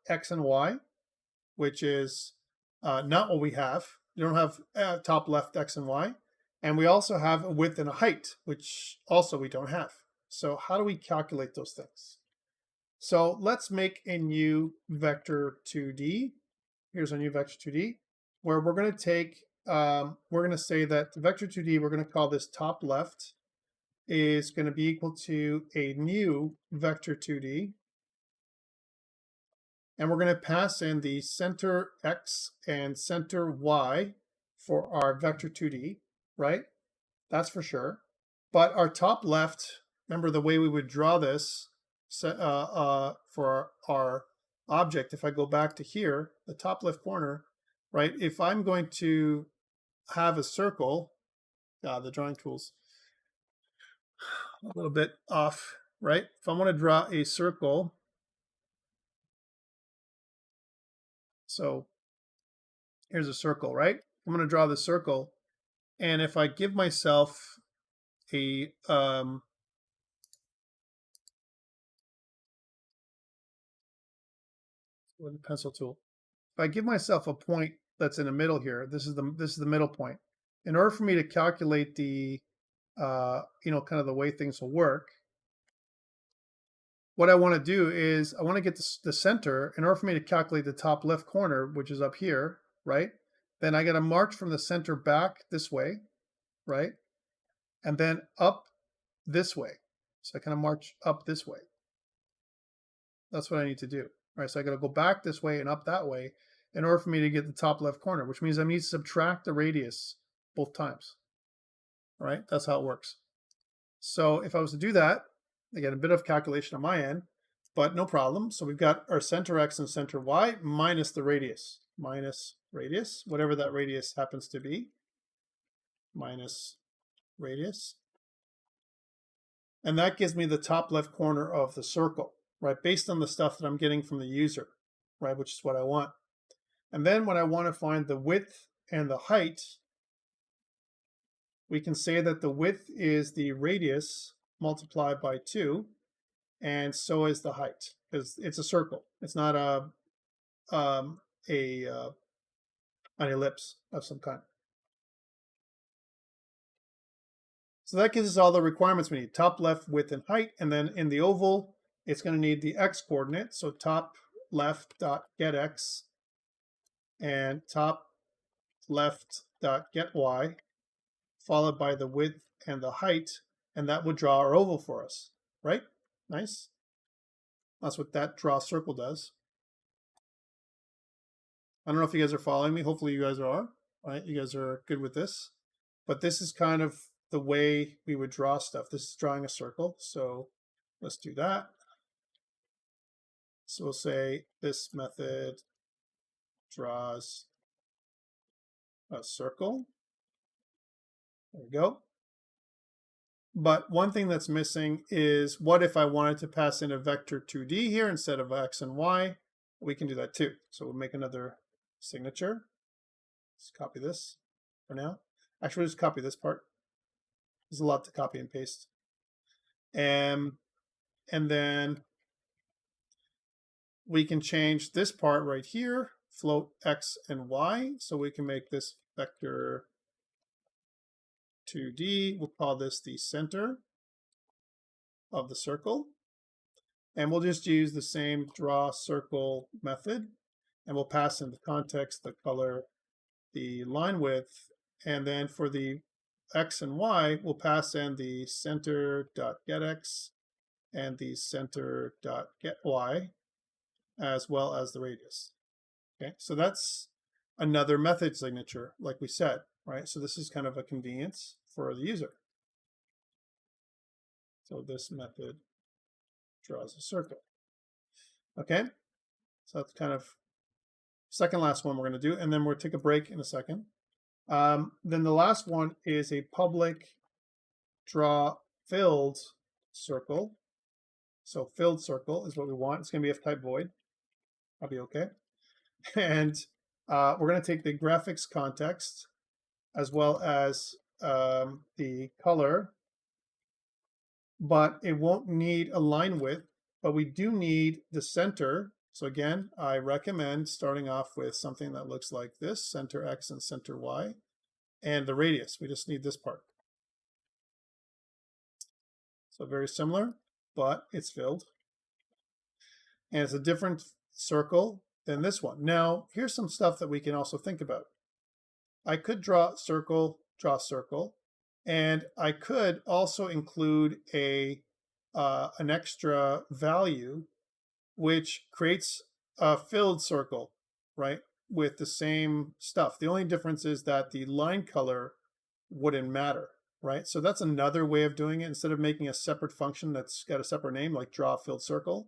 X and Y, which is not what we have. You don't have top left X and Y. And we also have a width and a height, which also we don't have. So how do we calculate those things? So let's make a new vector 2D. Here's a new vector 2D, where we're going to take, we're going to say that the vector 2D, we're going to call this top left, is going to be equal to a new vector 2D. And we're going to pass in the center X and center Y for our vector 2D, right? That's for sure. But our top left, remember the way we would draw this for our object, if I go back to here, the top left corner, right? If I'm going to have a circle, the drawing tools, a little bit off, right? If I want to draw a circle, so here's a circle, right? I'm going to draw the circle. And if I give myself a with a pencil tool, if I give myself a point that's in the middle here, this is the middle point. In order for me to calculate the kind of the way things will work, what I want to do is I want to get the center. In order for me to calculate the top left corner, which is up here, right? Then I got to march from the center back this way, right? And then up this way. So I kind of march up this way. That's what I need to do. All right, so I got to go back this way and up that way in order for me to get the top left corner, which means I need to subtract the radius both times. All right, that's how it works. So if I was to do that, again, a bit of calculation on my end, but no problem. So we've got our center X and center Y minus the radius, whatever that radius happens to be, minus radius. And that gives me the top left corner of the circle, right? Based on the stuff that I'm getting from the user, right? Which is what I want. And then when I want to find the width and the height, we can say that the width is the radius multiplied by 2, and so is the height, because it's a circle. It's not an ellipse of some kind. So that gives us all the requirements we need: top, left, width, and height. And then in the oval, it's going to need the x coordinate. So top left dot get x and top left dot get y, followed by the width and the height, and that would draw our oval for us, right? Nice. That's what that draw circle does. I don't know if you guys are following me. Hopefully you guys are, right? You guys are good with this. But this is kind of the way we would draw stuff. This is drawing a circle. So let's do that. So we'll say this method draws a circle. There we go. But one thing that's missing is, what if I wanted to pass in a vector 2D here instead of X and Y? We can do that too. So we'll make another signature. Let's copy this for now. Actually, just copy this part. There's a lot to copy and paste. And then we can change this part right here, float X and Y. So we can make this vector 2D. We'll call this the center of the circle. And we'll just use the same draw circle method. And we'll pass in the context, the color, the line width. And then for the X and Y, we'll pass in the center.getX and the center.getY, as well as the radius. Okay, so that's another method signature, like we said, right? So this is kind of a convenience for the user. So this method draws a circle. Okay, so that's kind of second last one we're going to do, and then we'll take a break in a second. Then the last one is a public draw filled circle. So filled circle is what we want. It's going to be F-type void. I'll be okay. And we're going to take the graphics context as well as the color, but it won't need a line width, but we do need the center. So again, I recommend starting off with something that looks like this, center X and center Y, and the radius. We just need this part. So very similar, but it's filled. And it's a different circle than this one. Now, here's some stuff that we can also think about. I could draw circle, and I could also include an extra value which creates a filled circle, right, with the same stuff. The only difference is that the line color wouldn't matter, right? So that's another way of doing it. Instead of making a separate function that's got a separate name, like draw filled circle,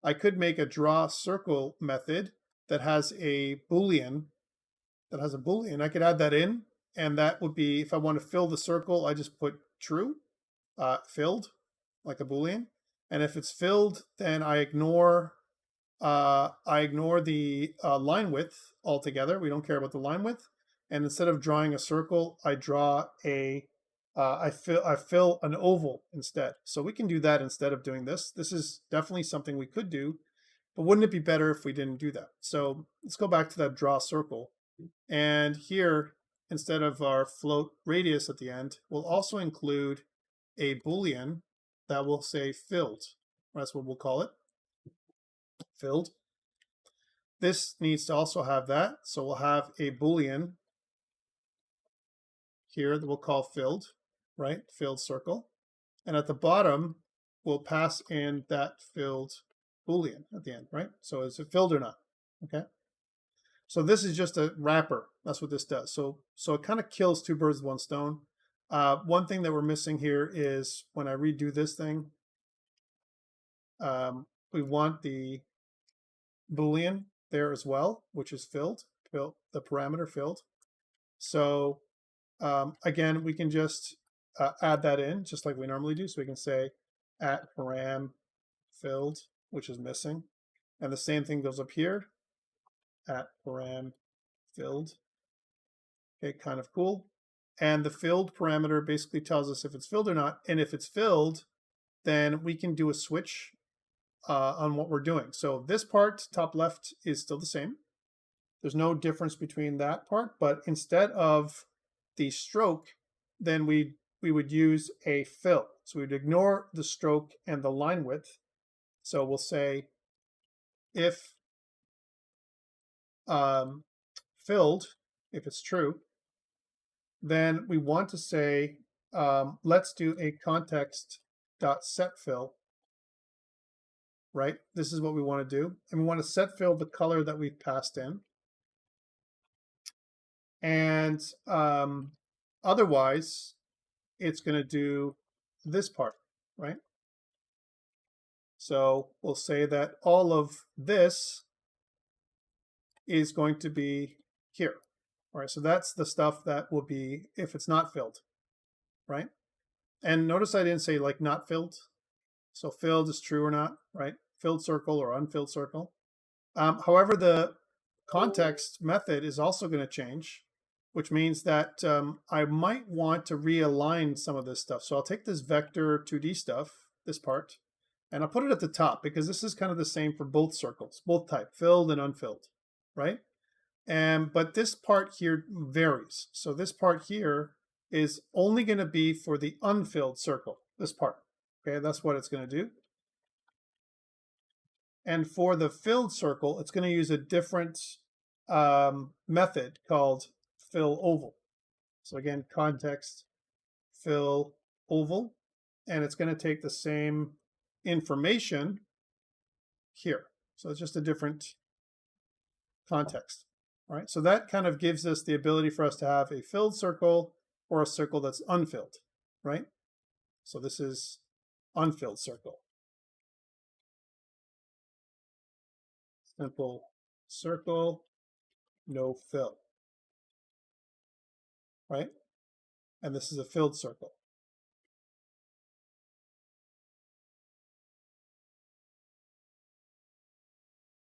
I could make a draw circle method that has a Boolean. I could add that in, and that would be, if I want to fill the circle, I just put true, filled, like a Boolean. And if it's filled, then I ignore the line width altogether. We don't care about the line width. And instead of drawing a circle, I draw I fill an oval instead. So we can do that instead of doing this. This is definitely something we could do, but wouldn't it be better if we didn't do that? So let's go back to that draw circle. And here, instead of our float radius at the end, we'll also include a Boolean that will say filled. That's what we'll call it, filled. This needs to also have that. So we'll have a Boolean here that we'll call filled, right? Filled circle. And at the bottom, we'll pass in that filled Boolean at the end, right? So is it filled or not? Okay. So this is just a wrapper. That's what this does. So it kind of kills two birds with one stone. One thing that we're missing here is when I redo this thing, we want the Boolean there as well, which is filled, the parameter filled. So again, we can just add that in just like we normally do. So we can say at param filled, which is missing. And the same thing goes up here, at param filled. Okay, kind of cool. And the filled parameter basically tells us if it's filled or not. And if it's filled, then we can do a switch on what we're doing. So this part, top left, is still the same. There's no difference between that part, but instead of the stroke, then we would use a fill. So we'd ignore the stroke and the line width. So we'll say if filled, if it's true, then we want to say, let's do a context.setFill, right? This is what we want to do. And we want to set fill the color that we've passed in. And otherwise, it's going to do this part, right? So we'll say that all of this is going to be here. All right, so that's the stuff that will be if it's not filled, right? And notice I didn't say like not filled. So filled is true or not, right? Filled circle or unfilled circle. However, the context method is also going to change, which means that I might want to realign some of this stuff. So I'll take this vector 2D stuff, this part, and I'll put it at the top because this is kind of the same for both circles, both type, filled and unfilled, right? But this part here varies. So this part here is only going to be for the unfilled circle, this part. Okay, that's what it's going to do. And for the filled circle, it's going to use a different method called fill oval. So again, context fill oval, and it's going to take the same information here. So it's just a different context. All right, so that kind of gives us the ability for us to have a filled circle or a circle that's unfilled, right? So this is unfilled circle. Simple circle, no fill, right? And this is a filled circle.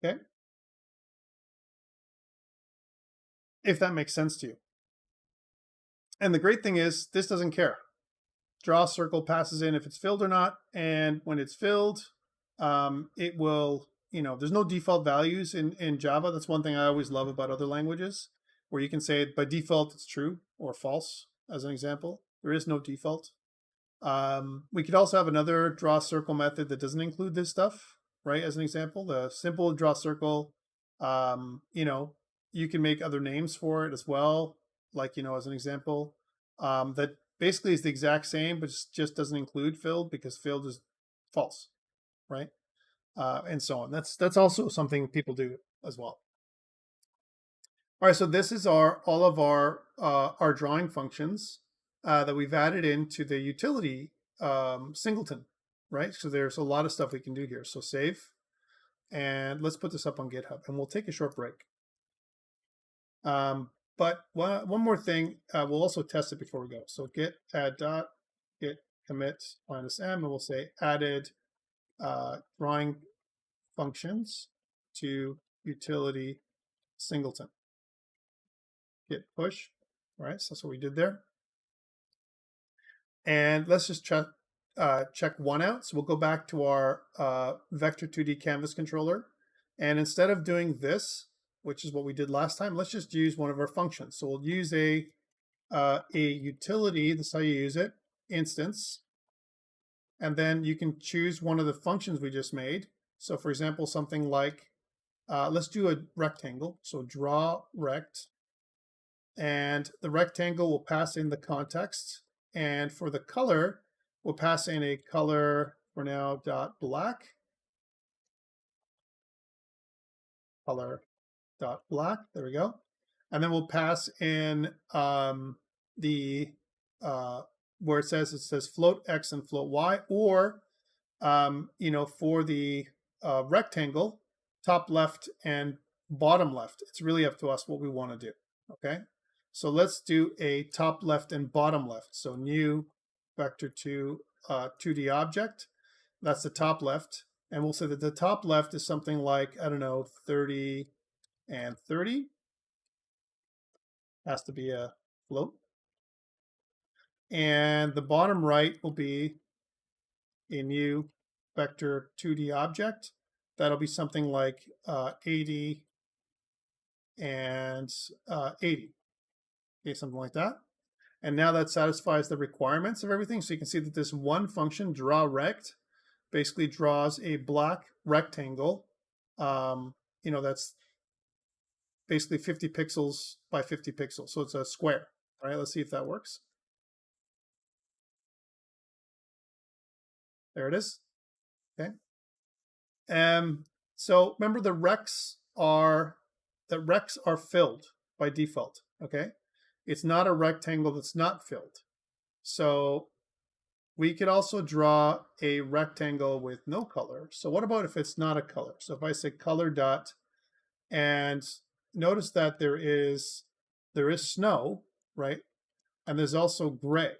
Okay? If that makes sense to you. And the great thing is, this doesn't care. Draw circle passes in if it's filled or not, and when it's filled, it will, there's no default values in Java. That's one thing I always love about other languages, where you can say by default it's true or false, as an example. There is no default. We could also have another draw circle method that doesn't include this stuff, right? As an example, the simple draw circle, you can make other names for it as well, like, as an example, that basically is the exact same, but just doesn't include filled because filled is false, right? And so on. That's also something people do as well. All right, so this is all of our drawing functions that we've added into the utility singleton, right? So there's a lot of stuff we can do here. So save, and let's put this up on GitHub, and we'll take a short break. But one more thing, we'll also test it before we go. So git add dot git commit -m, and we'll say added drawing functions to utility singleton. Git push. All right, so that's what we did there. And let's just check one out. So we'll go back to our Vector 2D canvas controller. And instead of doing this, which is what we did last time, let's just use one of our functions. So we'll use a utility, that's how you use it, instance. And then you can choose one of the functions we just made. So for example, something like, let's do a rectangle. So draw rect. And the rectangle will pass in the context. And for the color, we'll pass in a color for now .black. Color .black, there we go. And then we'll pass in where it says float X and float Y, or for the rectangle, top left and bottom left. It's really up to us what we want to do. Okay, so let's do a top left and bottom left. So new vector 2 2D object. That's the top left, and we'll say that the top left is something like, I don't know, 30 and 30. Has to be a float. And the bottom right will be a new vector 2D object. That'll be something like 80 and 80. Okay, something like that. And now that satisfies the requirements of everything. So you can see that this one function, draw rect, basically draws a black rectangle. That's basically 50 pixels by 50 pixels. So it's a square. All right, let's see if that works. There it is. Okay. So remember, the recs are filled by default. Okay. It's not a rectangle that's not filled. So we could also draw a rectangle with no color. So what about if it's not a color? So if I say color dot, and notice that there is snow, right? And there's also gray,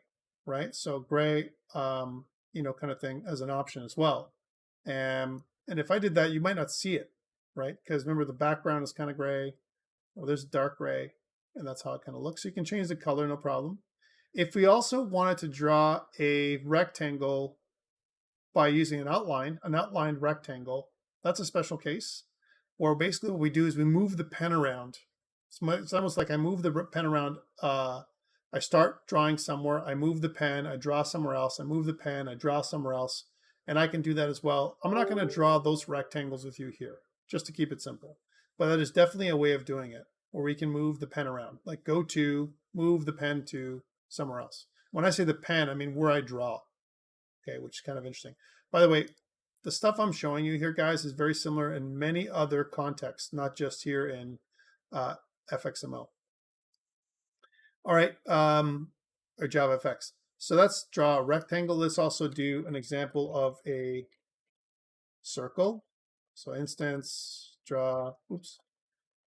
right? So gray, kind of thing as an option as well. And if I did that, you might not see it, right? Because remember, the background is kind of gray. Well, there's dark gray, and that's how it kind of looks. So you can change the color, no problem. If we also wanted to draw a rectangle by using an outlined rectangle, that's a special case. Or basically what we do is we move the pen around. It's almost like I move the pen around I start drawing somewhere, I move the pen, I draw somewhere else, I move the pen, I draw somewhere else, and I can do that as well. I'm not going to draw those rectangles with you here, just to keep it simple. But that is definitely a way of doing it, where we can move the pen around, like go to, move the pen to somewhere else. When I say the pen, I mean where I draw, okay, which is kind of interesting. By the way, the stuff I'm showing you here, guys, is very similar in many other contexts, not just here in Fxml. All right, or JavaFX. So let's draw a rectangle. Let's also do an example of a circle. So instance, draw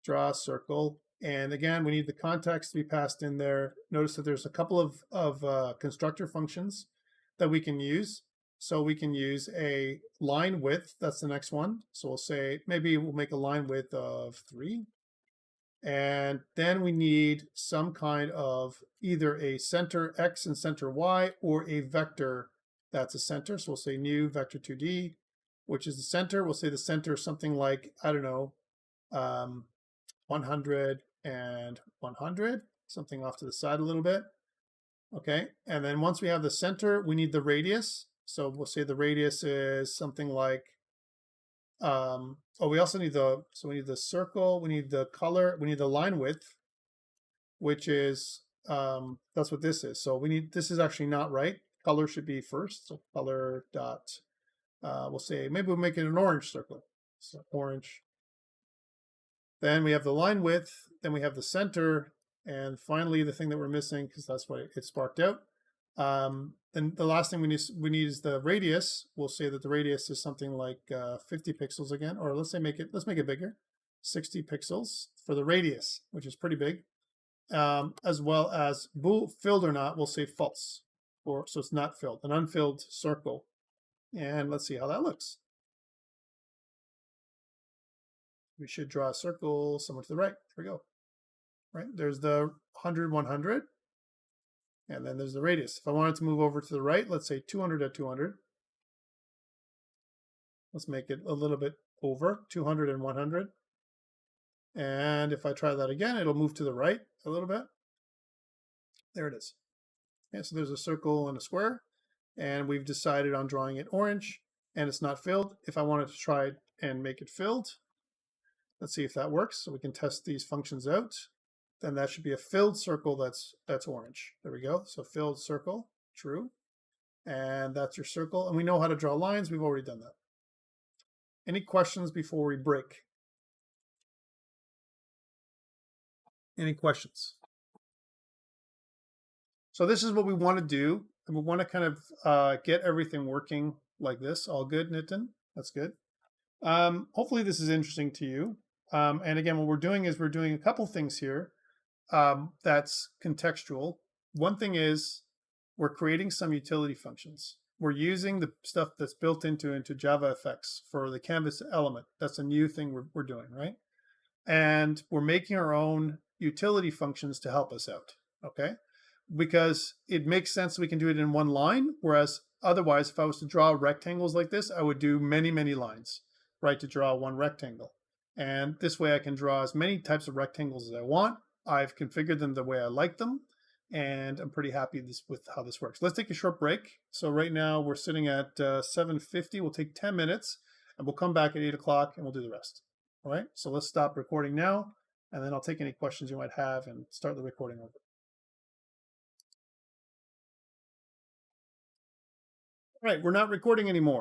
a circle. And again, we need the context to be passed in there. Notice that there's a couple of constructor functions that we can use. So we can use a line width. That's the next one. So we'll say, maybe we'll make a line width of 3. And then we need some kind of either a center X and center Y or a vector that's a center. So we'll say new vector 2D, which is the center. We'll say the center is something like, I don't know, 100 and 100, something off to the side a little bit. Okay, and then once we have the center, we need the radius. So we'll say the radius is something like, we also need we need the circle, we need the color, we need the line width, which is, that's what this is. So we need, this is actually not right. Color should be first. So color dot, we'll say, maybe we'll make it an orange circle. So orange. Then we have the line width, then we have the center, and finally the thing that we're missing, because that's what it sparked out. Then the last thing we need is the radius. We'll say that the radius is something like 50 pixels again, or let's make it bigger, 60 pixels for the radius, which is pretty big. As well as filled or not, we'll say false, so it's not filled, an unfilled circle. And let's see how that looks. We should draw a circle somewhere to the right. There we go. Right, there's the 100, 100. And then there's the radius. If I wanted to move over to the right, let's say 200 at 200. Let's make it a little bit over, 200 and 100. And if I try that again, it'll move to the right a little bit. There it is. Okay, so there's a circle and a square. And we've decided on drawing it orange, and it's not filled. If I wanted to try and make it filled, let's see if that works. So we can test these functions out. Then that should be a filled circle that's orange. There we go. So filled circle, true. And that's your circle. And we know how to draw lines. We've already done that. Any questions before we break? Any questions? So this is what we want to do. And we want to kind of get everything working like this. All good, Nitin? That's good. Hopefully this is interesting to you. And again, what we're doing is we're doing a couple things here. That's contextual. One thing is we're creating some utility functions. We're using the stuff that's built into JavaFX for the canvas element. That's a new thing we're doing, right? And we're making our own utility functions to help us out, okay? Because it makes sense we can do it in one line, whereas otherwise, if I was to draw rectangles like this, I would do many, many lines, right, to draw one rectangle. And this way I can draw as many types of rectangles as I want. I've configured them the way I like them, and I'm pretty happy with how this works. Let's take a short break. So right now we're sitting at 7:50. We'll take 10 minutes, and we'll come back at 8 o'clock, and we'll do the rest. All right, so let's stop recording now, and then I'll take any questions you might have and start the recording over. All right, we're not recording anymore.